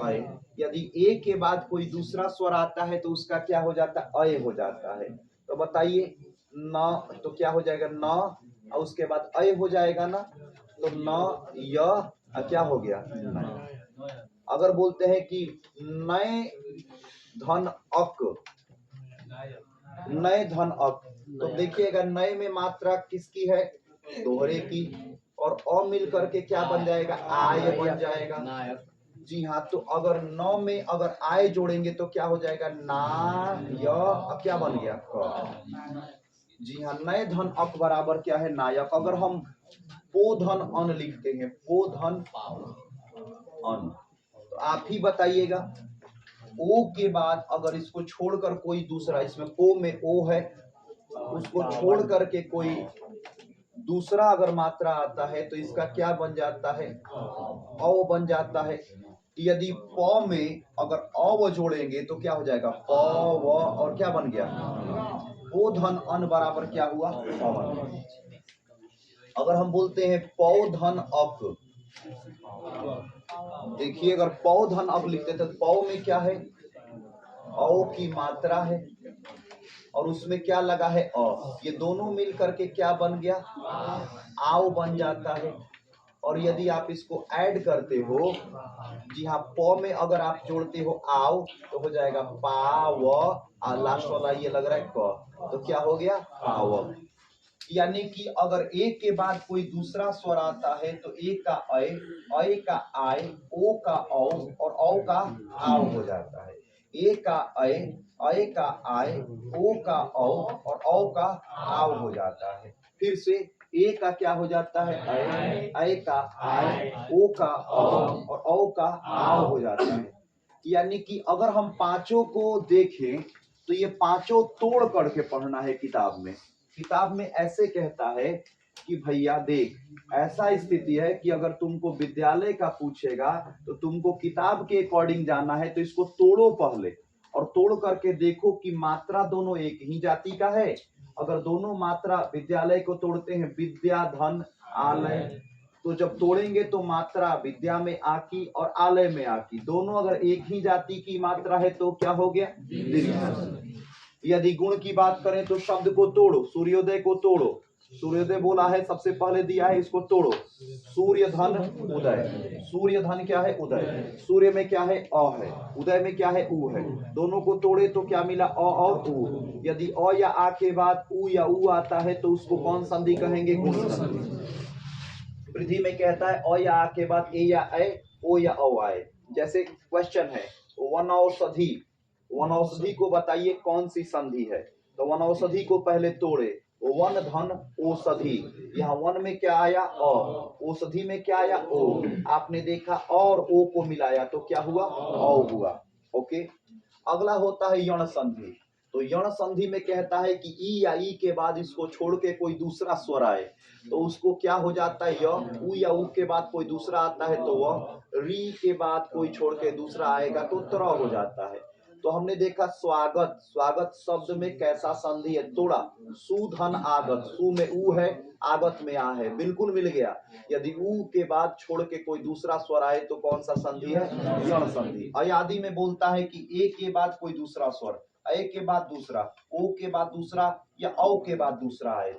अय। यदि ए के बाद कोई दूसरा स्वर आता है तो उसका क्या हो जाता है, अय हो जाता है। तो बताइए न, तो क्या हो जाएगा, न, और उसके बाद अय हो जाएगा ना, तो न य क्या हो गया, नय। अगर बोलते हैं कि नय धन अक, नय धन अक, तो देखिएगा नय में मात्रा किसकी है, दोहरे की, और अ मिल करके क्या बन जाएगा, आय बन जाएगा। जी हाँ, तो अगर न में अगर आय जोड़ेंगे तो क्या हो जाएगा? ना य, अब क्या बन गया? क। जी हाँ, नए धन अक बराबर क्या है? नायक। अगर हम पो धन अन लिखते हैं, पो धन अन, तो आप ही बताइएगा, ओ के बाद अगर इसको छोड़कर कोई दूसरा, इसमें पो में ओ है, उसको छोड़ करके कोई दूसरा अगर मात्रा आता है तो इसका क्या बन जाता है? औ बन जाता है। यदि प में अगर अ जोड़ेंगे तो क्या हो जाएगा? प व, और क्या बन गया? पो धन अन बराबर क्या हुआ? पवन। अगर हम बोलते हैं पौ धन अक, देखिए अगर पौ धन अक लिखते तो पौ में क्या है? औ की मात्रा है और उसमें क्या लगा है? अ। ये दोनों मिल करके क्या बन गया? आओ बन जाता है। और यदि आप इसको ऐड करते हो, जी हाँ, प में अगर आप जोड़ते हो आओ तो हो जाएगा पा व, लास्ट वाला ये लग रहा है क, तो क्या हो गया? पावक। यानी कि अगर ए के बाद कोई दूसरा स्वर आता है तो ए का अय का आय, ओ का औ और औ का आव हो जाता है। ए का अय का आय, ओ का औ और औ का आव हो जाता है। फिर से ए का क्या हो जाता है? अय का आय, ओ का औ और औ का आव हो जाता है। यानी कि अगर हम पांचों को देखें तो ये पांचों तोड़ करके पढ़ना है किताब में। किताब में ऐसे कहता है कि भैया देख, ऐसा स्थिति है कि अगर तुमको विद्यालय का पूछेगा तो तुमको किताब के अकॉर्डिंग जाना है, तो इसको तोड़ो पहले और तोड़ करके देखो कि मात्रा दोनों एक ही जाति का है। अगर दोनों मात्रा विद्यालय को तोड़ते हैं, विद्या धन आलय, तो जब तोड़ेंगे तो मात्रा विद्या में आकी और आलय में आकी, दोनों अगर एक ही जाति की मात्रा है तो क्या हो गया? दीर्घ। यदि गुण की बात करें तो शब्द को तोड़ो, सूर्योदय को तोड़ो, सूर्योदय बोला है सबसे पहले दिया है, इसको तोड़ो। सूर्य धन उदय, सूर्य धन क्या है? उदय। सूर्य में क्या है? अ है, उदय में क्या है? उ है। दोनों को तोड़े तो क्या मिला? अ और उ। यदि अ या आ के बाद उ या उ आता है तो उसको कौन संधि कहेंगे? गुण संधि। वृद्धि में कहता है अ या आ के बाद ए या ऐ, ओ या औ आए। जैसे क्वेश्चन है वनौषधि, वनौषधि को बताइए कौन सी संधि है? तो वनौषधि को पहले तोड़े, वन धन औषधि, यहाँ वन में क्या आया? अ, औषधि में क्या आया? ओ। आपने देखा और ओ को मिलाया तो क्या हुआ? औ हुआ। ओके, अगला होता है यण संधि। तो यण संधि में कहता है कि ई या ई के बाद इसको छोड़ के कोई दूसरा स्वर आए तो उसको क्या हो जाता है? य। उ या उ के बाद कोई दूसरा आता है तो वह, री के बाद कोई छोड़ के दूसरा आएगा तो त्र हो जाता है। तो हमने देखा स्वागत, स्वागत शब्द में कैसा संधि है? तोड़ा, सुधन आगत, सु में उ है, आगत में आ है, बिल्कुल मिल गया। यदि उ के बाद छोड़ के कोई दूसरा स्वर आए तो कौन सा संधि है? यण संधि। अयादि में बोलता है कि ए के बाद कोई दूसरा स्वर, ए के बाद दूसरा, ओ के बाद दूसरा या औ के बाद दूसरा आए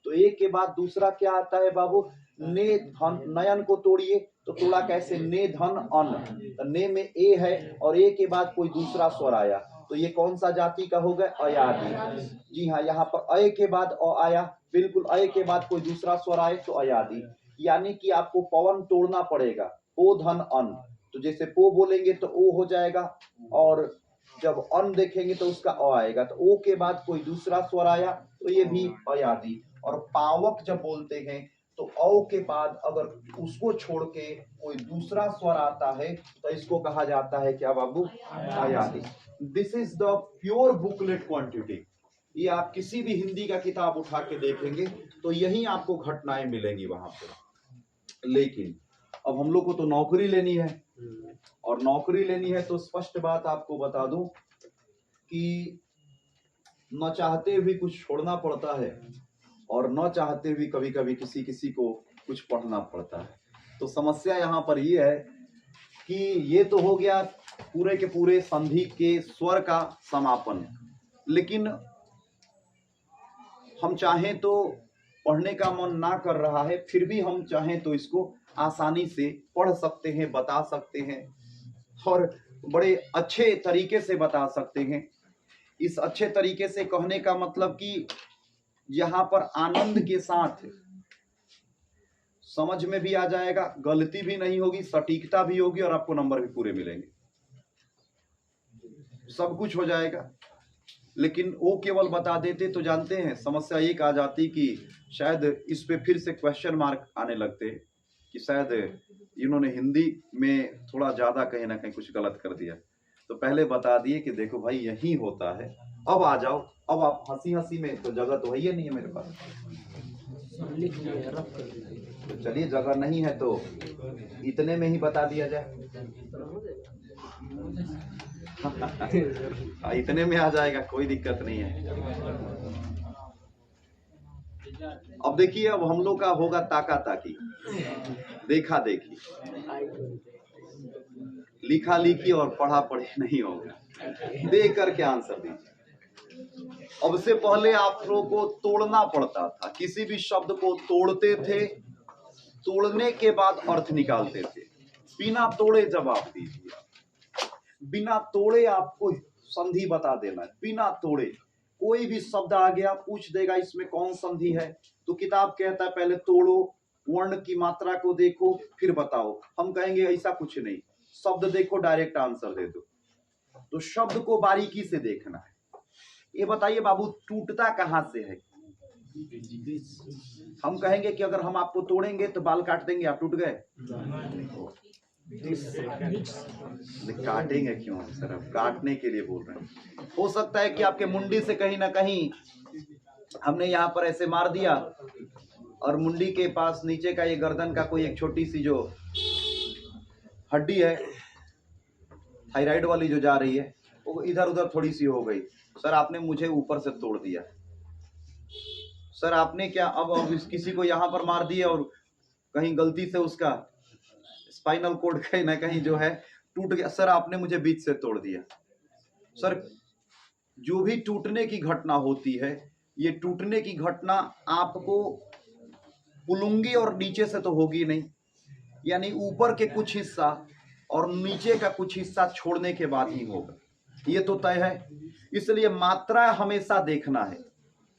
तो ए के बाद दूसरा क्या आता है बाबू? ने धन, नयन को तोड़िए तो तोड़ा कैसे? ने धन अन, तो ने में ए है और ए के बाद कोई दूसरा स्वर आया तो ये कौन सा जाति का हो गया? अयादि। जी हाँ, यहाँ पर अय के बाद अ आया, बिल्कुल अय के बाद कोई दूसरा स्वर आए तो अयादि। यानी कि आपको पवन तोड़ना पड़ेगा। पो धन अन, तो जैसे पो बोलेंगे तो ओ हो जाएगा और जब अन देखेंगे तो उसका अ आएगा, तो ओ के बाद कोई दूसरा स्वर आया तो ये भी अयादि। और पावक जब बोलते हैं तो औ के बाद अगर उसको छोड़ के कोई दूसरा स्वर आता है तो इसको कहा जाता है क्या बाबू? अयादि। This is the pure booklet quantity. ये आप किसी भी हिंदी का किताब उठा के देखेंगे तो यही आपको घटनाएं मिलेंगी वहां पर। लेकिन अब हम लोग को तो नौकरी लेनी है, और नौकरी लेनी है तो स्पष्ट बात आपको बता दूं कि न चाहते भी कुछ छोड़ना पड़ता है और न चाहते भी कभी कभी किसी किसी को कुछ पढ़ना पड़ता है। तो समस्या यहाँ पर ये है कि ये तो हो गया पूरे के पूरे संधि के स्वर का समापन, लेकिन हम चाहें तो पढ़ने का मन ना कर रहा है, फिर भी हम चाहें तो इसको आसानी से पढ़ सकते हैं, बता सकते हैं और बड़े अच्छे तरीके से बता सकते हैं। इस अच्छे तरीके से कहने का मतलब कि यहाँ पर आनंद के साथ समझ में भी आ जाएगा, गलती भी नहीं होगी, सटीकता भी होगी और आपको नंबर भी पूरे मिलेंगे, सब कुछ हो जाएगा। लेकिन वो केवल बता देते तो जानते हैं समस्या एक आ जाती कि शायद इस पे फिर से क्वेश्चन मार्क आने लगते कि शायद इन्होंने हिंदी में थोड़ा ज्यादा कहीं ना कहीं कुछ गलत कर दिया। तो पहले बता दिए कि देखो भाई यही होता है, अब आ जाओ। अब आप हंसी हंसी में तो जगह तो है ही नहीं है मेरे पास, तो चलिए जगह नहीं है तो इतने में ही बता दिया जाए। इतने में आ जाएगा, कोई दिक्कत नहीं है। अब देखिए, अब हम लोग का होगा ताका ताकी, देखा देखी, लिखा लिखी और पढ़ा पढ़ी नहीं होगा, देख करके आंसर दीजिए। अब से पहले आप लोगों को तोड़ना पड़ता था, किसी भी शब्द को तोड़ते थे, तोड़ने के बाद अर्थ निकालते थे। बिना तोड़े जवाब दीजिए, बिना तोड़े आपको संधि बता देना है, बिना तोड़े। कोई भी शब्द आ गया पूछ देगा इसमें कौन संधि है, तो किताब कहता है पहले तोड़ो, वर्ण की मात्रा को देखो फिर बताओ। हम कहेंगे ऐसा कुछ नहीं, शब्द देखो डायरेक्ट आंसर दे दो। तो शब्द को बारीकी से देखना है। ये बताइए बाबू, टूटता कहां से है? हम कहेंगे कि अगर हम आपको तोड़ेंगे तो बाल काट देंगे, आप टूट गए। काटेंगे क्यों सर, अब काटने के लिए बोल रहे हैं। हो सकता है कि आपके मुंडी से कहीं ना कहीं हमने यहाँ पर ऐसे मार दिया और मुंडी के पास नीचे का ये गर्दन का कोई एक छोटी सी जो हड्डी है थायराइड वाली जो जा रही है, वो इधर उधर थोड़ी सी हो गई। सर आपने मुझे ऊपर से तोड़ दिया। सर आपने क्या अब किसी को यहाँ पर मार दिया और कहीं गलती से उसका स्पाइनल कोड कहीं ना कहीं जो है टूट गया। सर आपने मुझे बीच से तोड़ दिया। सर जो भी टूटने की घटना होती है, ये टूटने की घटना आपको पुलुंगी और नीचे से तो होगी नहीं, यानी ऊपर के कुछ हिस्सा और नीचे का कुछ हिस्सा छोड़ने के बाद ही होगा, ये तो तय है। इसलिए मात्रा हमेशा देखना है,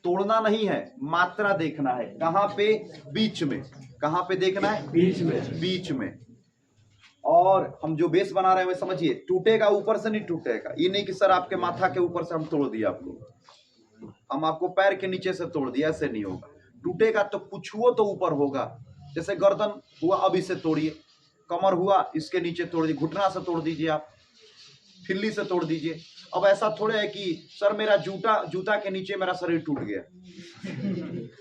तोड़ना नहीं है, मात्रा देखना है। कहां पे? बीच में। कहां पे देखना है? बीच में। बीच में। और हम जो बेस बना रहे हैं समझिए, टूटेगा ऊपर से नहीं टूटेगा। ये नहीं कि सर आपके माथा के ऊपर से हम तोड़ दिया आपको, हम आपको पैर के नीचे से तोड़ दिया, ऐसे नहीं होगा। टूटेगा तो कुछ हुआ तो ऊपर होगा। जैसे गर्दन हुआ, अब इसे तोड़िए। कमर हुआ, इसके नीचे तोड़ दीजिए, घुटना से तोड़ दीजिए, आप फिल्ली से तोड़ दीजिए। अब ऐसा थोड़े है कि सर मेरा जूता के नीचे मेरा शरीर टूट गया।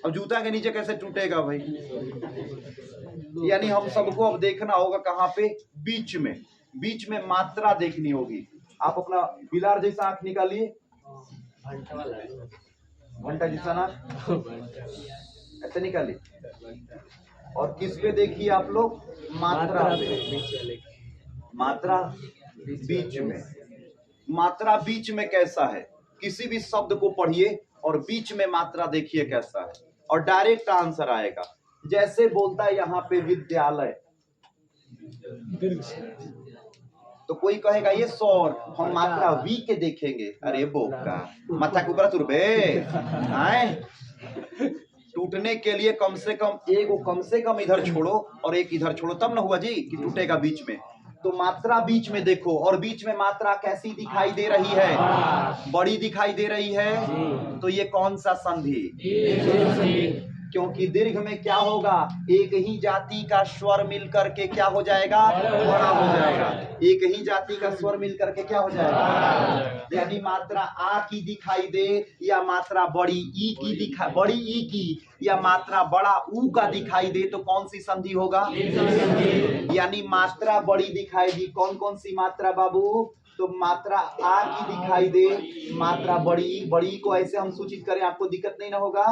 अब जूता के नीचे कैसे टूटेगा भाई? यानी हम सबको अब देखना होगा कहां पे? बीच में। बीच में मात्रा देखनी होगी। आप अपना बिलार जैसा आंख निकालिए, घंटा जैसा ना, ऐसे निकालिए। और किस पे देखिए आप लोग? मात्रा पे। मात्रा बीच में। मात्रा बीच में कैसा है? किसी भी शब्द को पढ़िए और बीच में मात्रा देखिए कैसा है, और डायरेक्ट आंसर आएगा। जैसे बोलता है यहाँ पे विद्यालय, तो कोई कहेगा ये सौर, हम मात्रा वी के देखेंगे। अरे बोका, माथा के ऊपर तुरबे आए। टूटने के लिए कम से कम इधर छोड़ो और एक इधर छोड़ो, तब ना हुआ जी कि टूटेगा बीच में। तो मात्रा बीच में देखो, और बीच में मात्रा कैसी दिखाई दे रही है? बड़ी दिखाई दे रही है। तो ये कौन सा संधि? क्योंकि दीर्घ में क्या होगा? एक ही जाति का स्वर मिल करके क्या हो जाएगा? बड़ा हो जाएगा। एक ही जाति का स्वर मिल करके क्या हो जाएगा? यानी मात्रा आ की दिखाई दे या मात्रा बड़ी ई की या मात्रा बड़ा ऊ का दिखाई दे, तो कौन सी संधि होगा? यानी मात्रा बड़ी दिखाई दी, कौन कौन सी मात्रा बाबू? तो मात्रा आ की दिखाई दे, मात्रा बड़ी को ऐसे हम सूचित करें, आपको दिक्कत नहीं ना होगा?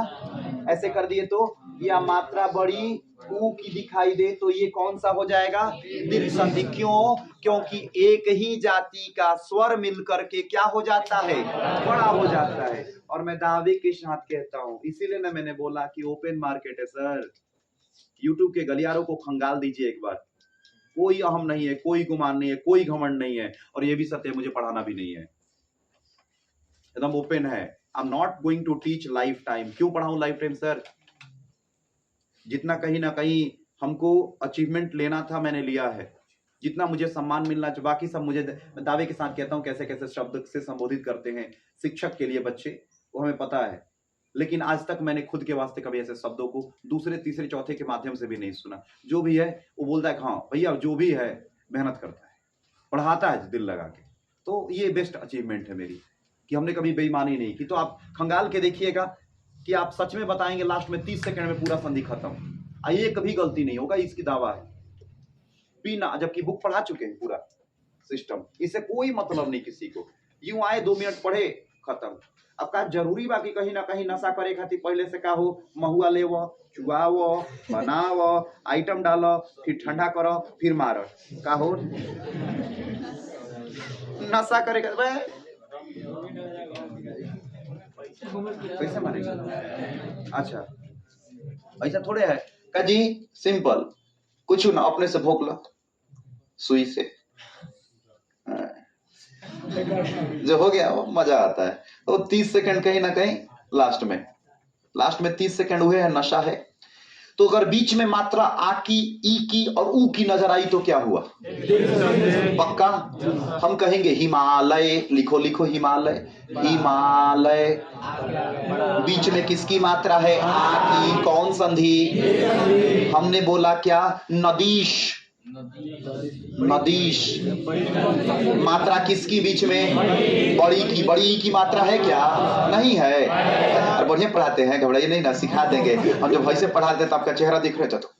ऐसे कर दिए तो, या मात्रा बड़ी ऊ की दिखाई दे, तो ये कौन सा हो जाएगा? दीर्घ संधि। क्यों? क्योंकि एक ही जाति का स्वर मिल करके क्या हो जाता है? बड़ा हो जाता है। और मैं दावे के साथ कहता हूं, इसीलिए ना मैंने बोला कि ओपन मार्केट है सर। यूट्यूब के गलियारों को खंगाल दीजिए एक बार। कोई अहम नहीं है, कोई गुमान नहीं है, कोई घमंड नहीं है, और ये भी सत्य है, मुझे पढ़ाना भी नहीं है, एकदम ओपन है। I am not going to teach life time. क्यों पढ़ाऊं लाइफ टाइम सर? जितना कहीं ना कहीं हमको अचीवमेंट लेना था, मैंने लिया है। जितना मुझे सम्मान मिलना चाहिए, बाकी सब मुझे, मैं दावे के साथ कहता हूँ कैसे कैसे शब्द से संबोधित करते हैं शिक्षक के लिए बच्चे, वो हमें पता है। लेकिन आज तक मैंने खुद के वास्ते कभी ऐसे शब्दों को दूसरे तीसरे चौथे के माध्यम से भी नहीं सुना। जो भी है वो बोलता है हाँ भैया, जो भी है मेहनत करता है, पढ़ाता है दिल लगा के। तो ये बेस्ट अचीवमेंट है मेरी कि हमने कभी बेईमानी नहीं की। तो आप खंगाल के देखिएगा कि आप सच में बताएंगे लास्ट में 30 सेकंड में पूरा संधि खत्म, ये कभी गलती नहीं होगा, इसकी दावा है बिना, जबकि बुक पढ़ा चुके हैं पूरा सिस्टम, इससे कोई मतलब नहीं किसी को। यूं आए 2 मिनट पढ़े खत्म। अब का जरूरी बा कि कहीं ना कहीं नशा करे खातिर पहले से का हो, महुआ ले चुआव बनाव आइटम डाल फिर ठंडा करो फिर मार का हो, नशा करे कैसे मारेगा? अच्छा ऐसा थोड़े है का जी, सिंपल कुछ ना, अपने से भोंक लो सुई से, जो हो गया वो मजा आता है। तो 30 सेकंड कहीं ना कहीं लास्ट में 30 सेकंड हुए हैं, नशा है। तो अगर बीच में मात्रा आ की, ई की और ऊ की नजर आई तो क्या हुआ? पक्का हम कहेंगे हिमालय, लिखो लिखो हिमालय, हिमालय। बीच में किसकी मात्रा है? आ की। कौन संधि? हमने बोला क्या? नदीश, नदीश। मात्रा किसकी बीच में? बड़ी की। बड़ी की मात्रा है क्या? नहीं है। और बढ़िया पढ़ाते हैं, घबराइए नहीं ना, सिखा देंगे। हम जब वैसे पढ़ाते तो आपका चेहरा दिख रहा है,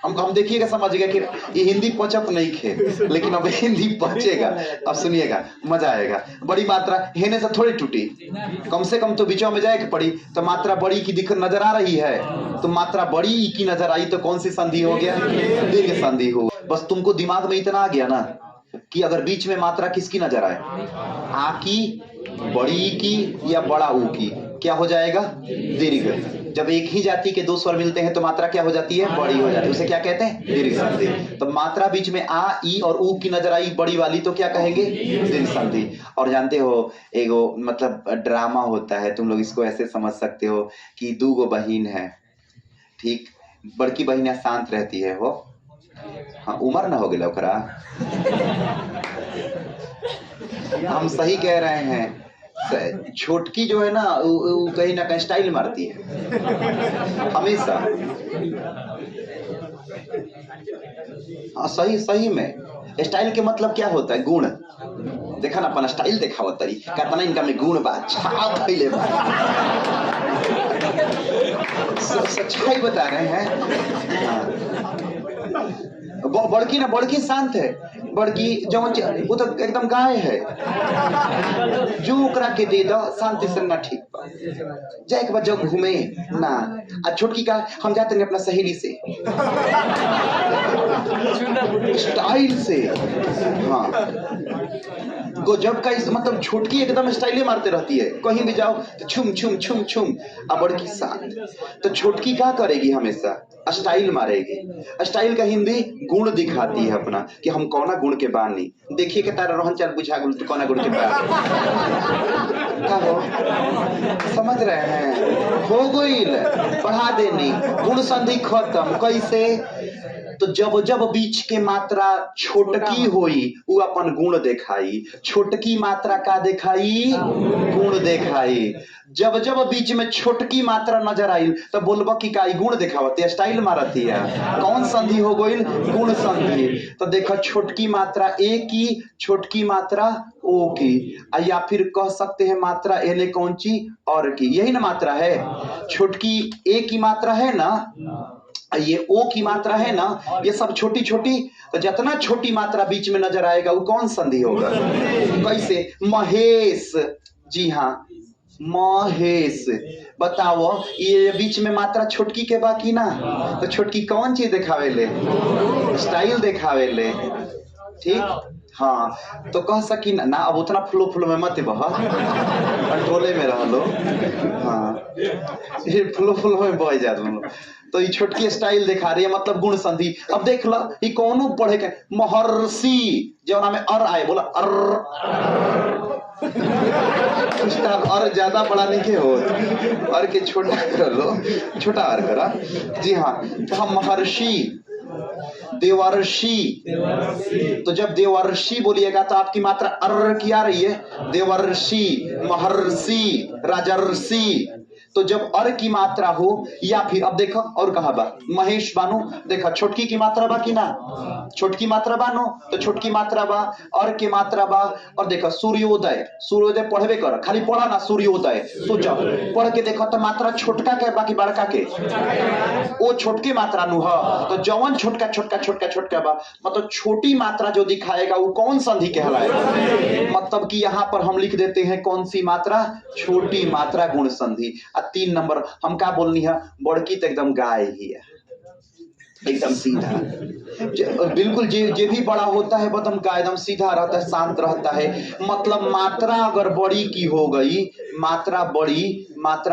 हम देखिएगा समझिएगा कि ये हिंदी पचत नहीं खे, लेकिन अब हिंदी पचेगा। अब सुनिएगा मजा आएगा। बड़ी मात्रा हेने से थोड़ी टूटी, कम से कम तो बीचों में जाए कि पड़ी, तो मात्रा बड़ी की दिख नजर आ रही है, तो मात्रा बड़ी की नजर आई तो कौन सी संधि हो गया? दीर्घ संधि हो। बस तुमको दिमाग में इतना आ गया ना कि अगर बीच में मात्रा किसकी नजर आए, आ की, बड़ी की या बड़ा ऊ की, क्या हो जाएगा? दीर्घ। जब एक ही जाति के 2 स्वर मिलते हैं तो मात्रा क्या हो जाती है? बड़ी हो जाती है। उसे क्या कहते हैं? दीर्घ संधि। तो मात्रा बीच में आ, ई और ऊ की नजर आई बड़ी वाली तो क्या कहेंगे? दीर्घ संधि। और जानते हो एगो मतलब ड्रामा होता है, तुम लोग इसको ऐसे समझ सकते हो कि 2 बहन है, ठीक, बड़की बहन शांत रहती है, वो हाँ उम्र ना हो गया ओकरा, हम सही कह रहे हैं। छोटकी जो है ना वो कहीं ना कहीं स्टाइल मारती है हमेशा। हाँ सही में स्टाइल के मतलब क्या होता है? गुण। देखा ना अपना स्टाइल देखा होता है, कहता इनका में गुण बा, छाप फैले बा, सच्चाई बता रहे हैं। बड़की ना, बड़की शांत है, बड़की जो वो तो एकदम गाय है, जो ओकरा के दे दो शांति से ना, ठीक बा जाए के बाद जब घूमे ना। आ छोटकी का हम जाते हैं अपना सहेली से स्टाइल से, हाँ गजब का इस मतलब छोटकी एकदम स्टाइले मारते रहती है, कहीं भी जाओ तो छुम छुम छुम छुम। अब बड़की शांत, तो छोटकी क्या करेगी? हमेशा स्टाइल मारेगी। स्टाइल का हिंदी गुण दिखाती है अपना कि हम कौना गुण के बानी। देखिए कि तारा रोहन चाल बुझा गुल, तो कौना गुण के बानी का हो, समझ रहे हैं? हो गई पढ़ा देनी, गुण संधि खत्म। कैसे? तो जब जब बीच के मात्रा छोटकी होई वो अपन गुण दिखाई, छोटकी मात्रा का दिखाई? गुण दिखाई। जब जब बीच में छोटकी मात्रा नजर आई तो बोलबा की काई गुण दिखावती है, स्टाइल मारती है। कौन संधि हो गई? गुण संधि। तो देखो छोटकी मात्रा ए की, छोटकी मात्रा ओ की, या फिर कह सकते हैं मात्रा ए ने कौन सी और की, यही ना मात्रा है। छोटकी ए की मात्रा है ना, ये ओ की मात्रा है ना, ये सब छोटी छोटी। तो जितना छोटी मात्रा बीच में नजर आएगा वो कौन संधि होगा? कैसे? महेश, जी हाँ महेश। बताओ ये बीच में मात्रा छोटकी के बाकी ना, तो छोटकी कौन चीज दिखावे ले? स्टाइल दिखावे ले, ठीक। हाँ तो कह सकी ना अब उतना फ्लो फ्लो में मत बह, कंट्रोले में रह लो। हाँ ये फ्लो फ्लो में बह जा तुम। तो ये छोटकी स्टाइल दिखा रही है, मतलब गुण संधि। अब देख लो ये कौनो पढ़े के महर्षि जो नाम में अर आए, बोला अर, कुछ और ज्यादा बड़ा नहीं के हो, और के छोटा कर लो, छोटा और करा। जी हाँ, तो हम महर्षि, देवर्षि, तो जब देवर्षि बोलिएगा तो आपकी मात्रा अर्र की आ रही है, देवर्षि, महर्षि, राजर्षि। तो जब अर की मात्रा हो, या फिर अब देखो और कहा बा महेश बानो, देखा छोटकी की मात्रा बा कि ना, छोटकी मात्रा बानो, तो छोटकी मात्रा बा, अर की मात्रा बा। और देखा सूर्योदय, सूर्योदय पढ़वे कर, खाली पढ़ा ना सूर्योदय, सोचा पढ़ के देखो तो मात्रा छोटका के बाकी बड़का के, वो छोटकी मात्रा नु ह। तो जवन छोटका छोटका छोटका छोटका बा, मतलब छोटी मात्रा जो दिखाएगा वो कौन संधि कहलाएगा। मतलब कि यहाँ पर हम लिख देते हैं कौन सी मात्रा, छोटी मात्रा गुण संधि। 3 नंबर हम क्या बोलनी है, बड़की तो एकदम गाय ही है, एकदम सीधा, बिल्कुल जे भी बड़ा होता है बदम का एकदम सीधा रहता है, शांत रहता है। मतलब मात्रा अगर बड़ी की हो गई, मात्रा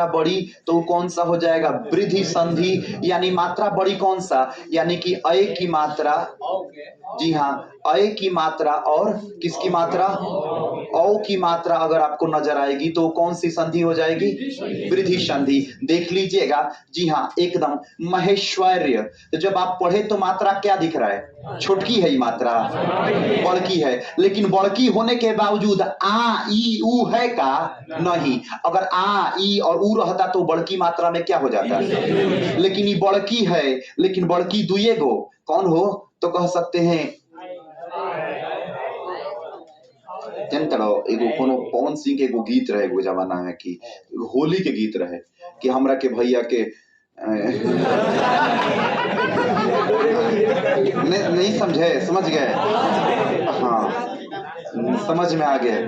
बड़ी तो कौन सा हो जाएगा, वृद्धि संधि। यानी मात्रा बड़ी कौन सा, यानी कि अय की मात्रा, जी हाँ, अय की मात्रा और किसकी मात्रा, औ की मात्रा अगर आपको नजर आएगी तो कौन सी संधि हो जाएगी, वृद्धि संधि। देख लीजिएगा, जी हाँ एकदम महेश्वर्य। तो जब आप पढ़े तो मात्रा क्या दिख रहा है, छोटकी है मात्रा, बड़की है, लेकिन बड़की होने के बावजूद आ ई ऊ है का नहीं। अगर आ ई और ऊ रहता तो बड़की मात्रा में क्या हो जाता है, लेकिन ये बड़की है, लेकिन बड़की दुए गो कौन हो, तो कह सकते हैं एगो कोनो पवन सिंह के एगो गीत रहे एगो जमाना में, कि होली के गीत रहे कि हमरा के भैया के नहीं समझे, समझ गए, हाँ समझ में आ गया।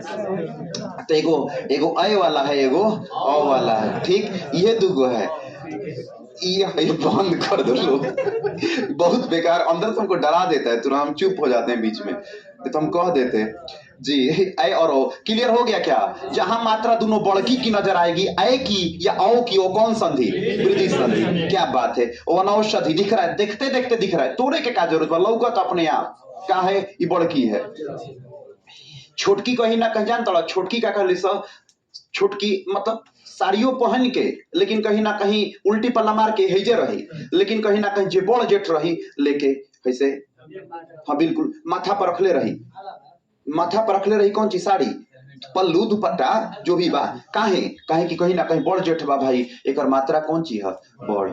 तो एगो अय वाला है, एगो औ वाला है, ठीक, ये दुगो है। ये बंद कर दो लोग, बहुत बेकार, अंदर से हमको डरा देता है, तुरंत हम चुप हो जाते हैं बीच में, तो हम कह देते हैं जी ऐ और ओ। क्लियर हो गया क्या, जहां मात्रा दोनों बड़की की नजर आएगी, ऐ की या औ की, वो कौन संधि, वृद्धि संधि। क्या बात है, वो अनौषधि दिख रहा है, देखते देखते दिख रहा है, तोड़े के क्या जरूरत है, लौकत अपने आप का है, ये बड़की है। छोटकी कहीं ना कहीं जानता, छोटकी का कहली सब, छोटकी मतलब साड़ियों पहन के, लेकिन कहीं ना कहीं उल्टी पल्ला मार के हैजे रही, लेकिन कहीं ना कहीं जे बड़ जेठ रही लेके ऐसे, हाँ बिल्कुल माथा पर रखले रही, माथा पर रखले रही कौन ची, साड़ी, पल्लू दुपट्टा जो भी बा, काहे काहे कि कहीं ना कहीं बड़ जेठ बा भाई, एक मात्रा कौन ची है, बड़,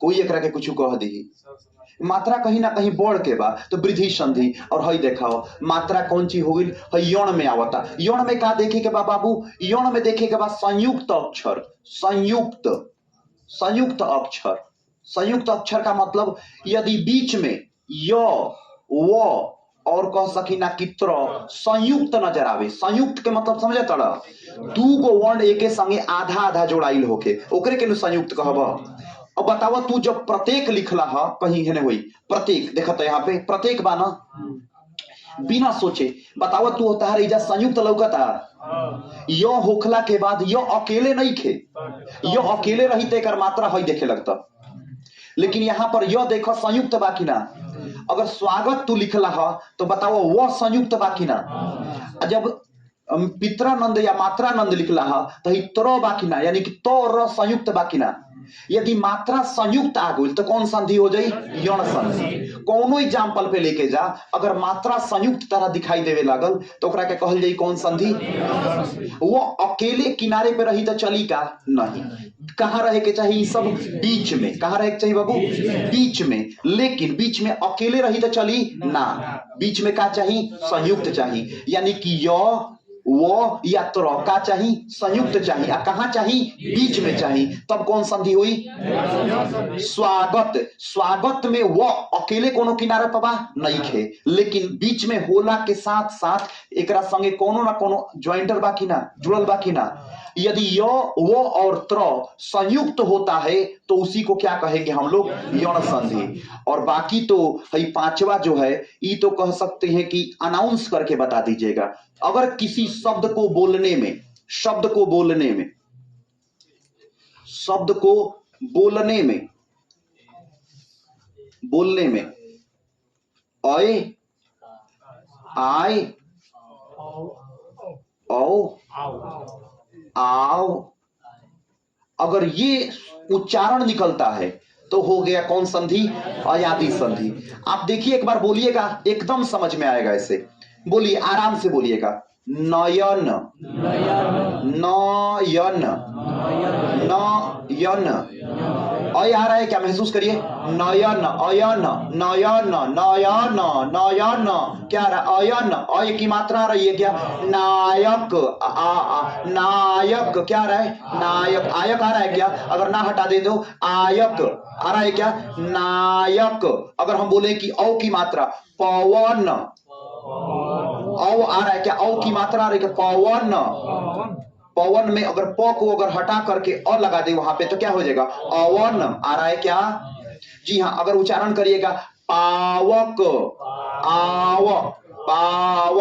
कोई एकरा के कुछ कह दी, मात्रा कहीं ना कहीं बढ़ के बा, तो वृद्धि संधि। और हई देखाओ मात्रा कौन ची हो गई, यौन में आवता, यौन में का देखे के बा बाबू, यौन में देखे के बा संयुक्त अक्षर, संयुक्त अक्षर, संयुक्त अक्षर का मतलब यदि बीच में य व और कह सकी ना कि संयुक्त नजर आवे, संयुक्त के मतलब समझे तड़ा, दू गो वर्ण एके संगे आधा आधा जोड़ाइल होके, ओकरे के संयुक्त कहब। अब बतावा तू जब प्रत्येक लिखला है कहीं है हुई, प्रत्येक देखा तो यहाँ पे प्रत्येक बाना, बिना सोचे बतावा तू होता है इजा संयुक्त लौकता, यो होखला के बाद यो अकेले नहीं खे, यो अकेले रही ते कर मात्रा हई देखे लगता, लेकिन यहाँ पर यो देखो संयुक्त बाकी ना। अगर स्वागत तू लिखला है तो बताओ वो संयुक्त बाकी ना, जब पित्रानंद या मात्रानंद लिखला है तो ही तरो बाकी ना, यानी कि तो संयुक्त बाकी ना। यदि मात्रा संयुक्त आ गई तो कौन संधि हो जाई, यौन संधि। कोनो एग्जाम्पल पे लेके जा, अगर मात्रा संयुक्त तरह दिखाई देवे लागल तो ओकरा के कहल जाई कौन संधि, वो अकेले किनारे पे रही तो चली का नहीं, कहाँ रहे के चाहिए सब बीच में, कहाँ रहे के चाहिए बाबू, बीच में, लेकिन बीच में अकेले रही तो चली ना, बीच में का चाहिए, संयुक्त चाहिए, यानी कि यो वो या तो का चाहिए, संयुक्त चाहिए, कहाँ चाहिए, बीच में चाहिए, तब कौन संधि हुई, स्वागत। स्वागत में वो अकेले कोनो किनारे पबा नहीं खे, लेकिन बीच में होला के साथ साथ एकरा संगे कोनो ना कोनो ज्वाइंटर बाकी ना, जुड़ल बाकी ना। यदि यो वो और त्र संयुक्त होता है तो उसी को क्या कहेंगे हम लोग, यौन संधि। और बाकी तो है पांचवा जो है ये तो कह सकते हैं कि अनाउंस करके बता दीजिएगा। अगर किसी शब्द को बोलने में, शब्द को बोलने में, शब्द को बोलने में, बोलने में अय, आय, औ आओ, अगर ये उच्चारण निकलता है तो हो गया कौन संधि? अयादी संधि। आप देखिए एक बार बोलिएगा, एकदम समझ में आएगा इसे। बोलिए, आराम से बोलिएगा। नयन, नयन, नयन। अय आ रहा है क्या? महसूस करिए। नयन, अयन, नयन, नयन, नयन। क्या आ रहा है? अयन, अय की मात्रा आ रही है क्या? नायक, नायक। क्या आ रहा है? नायक। आयक आ रहा है क्या? अगर ना हटा दे तो आयक आ रहा है क्या? नायक। अगर हम बोले कि औ की मात्रा, पवन, औ आ रहा है क्या? औ की मात्रा आ रही है क्या? पवन। पवन में अगर प को अगर हटा करके और लगा दे वहां पे तो क्या हो जाएगा? अवन आ रहा है क्या? जी हाँ। अगर उच्चारण करिएगा, पावक, आव, पाव,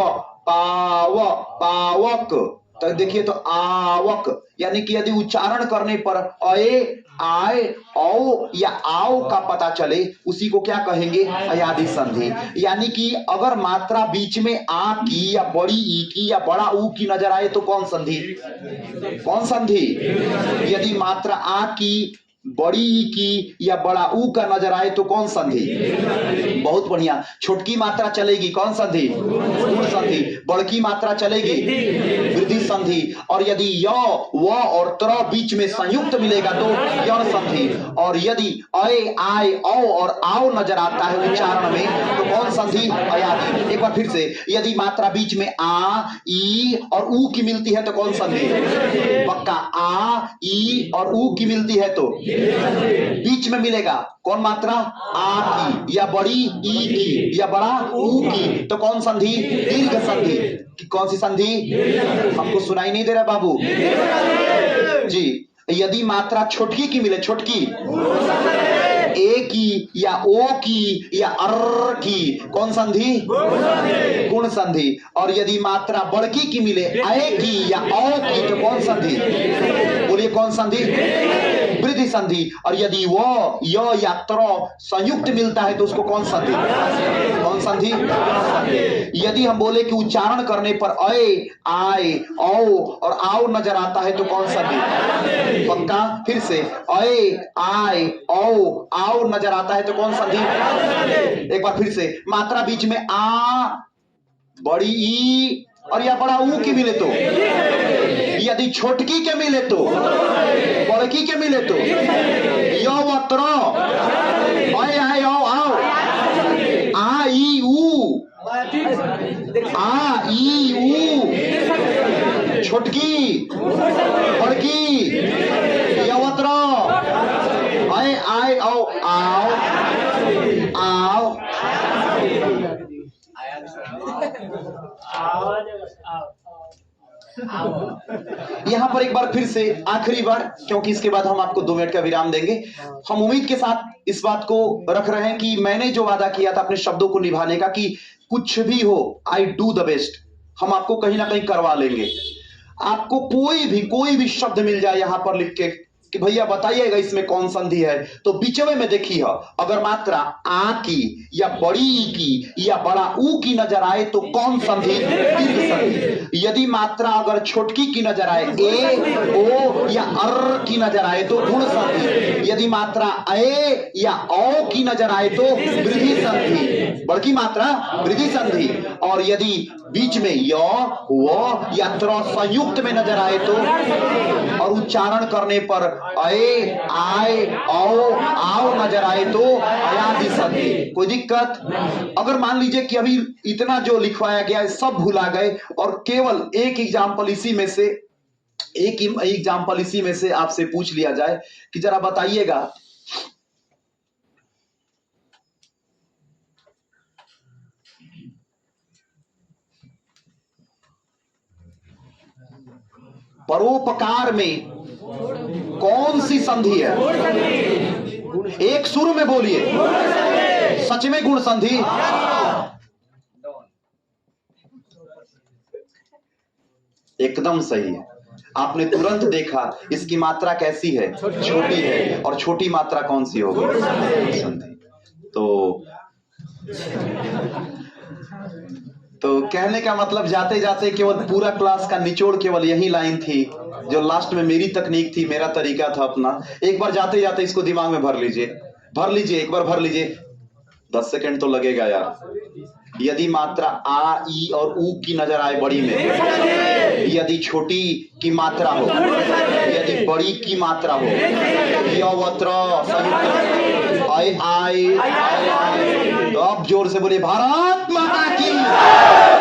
पाव, पावक, तो देखिए तो आवक। यानी कि यदि उच्चारण करने पर अए, आए, औ या आओ का पता चले, उसी को क्या कहेंगे? अयादी संधि। यानी कि अगर मात्रा बीच में आ की या बड़ी ई की या बड़ा ऊ की नजर आए तो कौन संधि? कौन संधि? यदि मात्रा आ की, बड़ी ई की या बड़ा ऊ का नजर आए तो कौन संधि? बहुत बढ़िया। छोटकी मात्रा चलेगी, कौन संधि? गुण संधि। बड़की मात्रा चलेगी, वृद्धि संधि। और यदि य, व और त्र बीच में संयुक्त मिलेगा तो यण संधि। और यदि अय, आय, औ और आओ नजर आता है उच्चारण में तो कौन संधि? अयादी। एक बार फिर से, यदि मात्रा बीच में आ, ई और ऊ की मिलती है तो कौन संधि? पक्का। आ, ई और ऊ की मिलती है तो बीच में मिलेगा कौन मात्रा? आ की या बड़ी ई की या बड़ा ऊ की तो कौन संधि? दीर्घ संधि। कौन सी संधि? हमको सुनाई नहीं दे रहा बाबू जी। यदि मात्रा छोटकी की मिले, छोटकी, ए की या ओ की या अर की, कौन संधि? गुण संधि। और यदि मात्रा बड़की की मिले, अय की या औ की तो कौन संधि? बोलिए कौन संधि? वृद्धि संधि। और यदि व, य या त्र संयुक्त मिलता है तो उसको कौन संधि? कौन संधि? यदि हम बोले कि उच्चारण करने पर अय, आय, औ और आओ नजर आता है तो कौन संधि? पक्का। फिर से, अय, आय, औ, आओ नजर आता है तो कौन संधि? एक बार फिर से, मात्रा बीच में आ, बड़ी ई और या बड़ा ऊ की मिले तो, यदि छोटकी के मिले तो, बड़की के मिले तो, य व त्र, अय, आय, औ, आओ, आ, ई, ऊ, आ, ई, ऊ, छोटकी, बड़की, यवत्र, अय, आय, औ, आओ, आओ। यहां पर एक बार फिर से, आखिरी बार, क्योंकि इसके बाद हम आपको 2 मिनट का विराम देंगे। हम उम्मीद के साथ इस बात को रख रहे हैं कि मैंने जो वादा किया था अपने शब्दों को निभाने का, कि कुछ भी हो, आई डू द बेस्ट, हम आपको कहीं ना कहीं करवा लेंगे। आपको कोई भी शब्द मिल जाए यहां पर लिख के कि भैया बताइएगा इसमें कौन संधि है, तो बीचवे में देखिए, अगर मात्रा आ की या बड़ी ई की या बड़ा ऊ की नजर आए तो कौन संधि? दीर्घ संधि। यदि मात्रा अगर छोटकी की नजर आए, ए, ओ या अर की नजर आए तो गुण संधि। यदि मात्रा ए या औ की नजर आए तो वृद्धि संधि, बड़की मात्रा वृद्धि संधि। और यदि बीच में य, व या त्र संयुक्त में नजर आए तो, और उच्चारण करने पर अय, आय, औ, आओ नजर आए तो अयादी संधि। कोई दिक्कत? अगर मान लीजिए कि अभी इतना जो लिखवाया गया है सब भुला गए और केवल एक एग्जाम्पल इसी में से आपसे पूछ लिया जाए कि जरा बताइएगा, परोपकार में कौन सी संधि है? एक सुर में बोलिए, सच में गुण संधि? एकदम सही है। आपने तुरंत देखा इसकी मात्रा कैसी है? छोटी है। और छोटी मात्रा कौन सी होगी? संधि। तो कहने का मतलब जाते जाते केवल पूरा क्लास का निचोड़ केवल यही लाइन थी, जो लास्ट में मेरी तकनीक थी, मेरा तरीका था अपना। एक बार जाते जाते इसको दिमाग में भर लीजिए, एक बार भर लीजिए। 10 सेकंड तो लगेगा यार। यदि मात्रा आ, ई और ऊ की नजर आए बड़ी में, यदि छोटी की मात्रा हो, यदि बड़ी की मात्रा हो, यवत्र संयुक्त आए आए। तो अब जोर से बोलिए भारत माता की।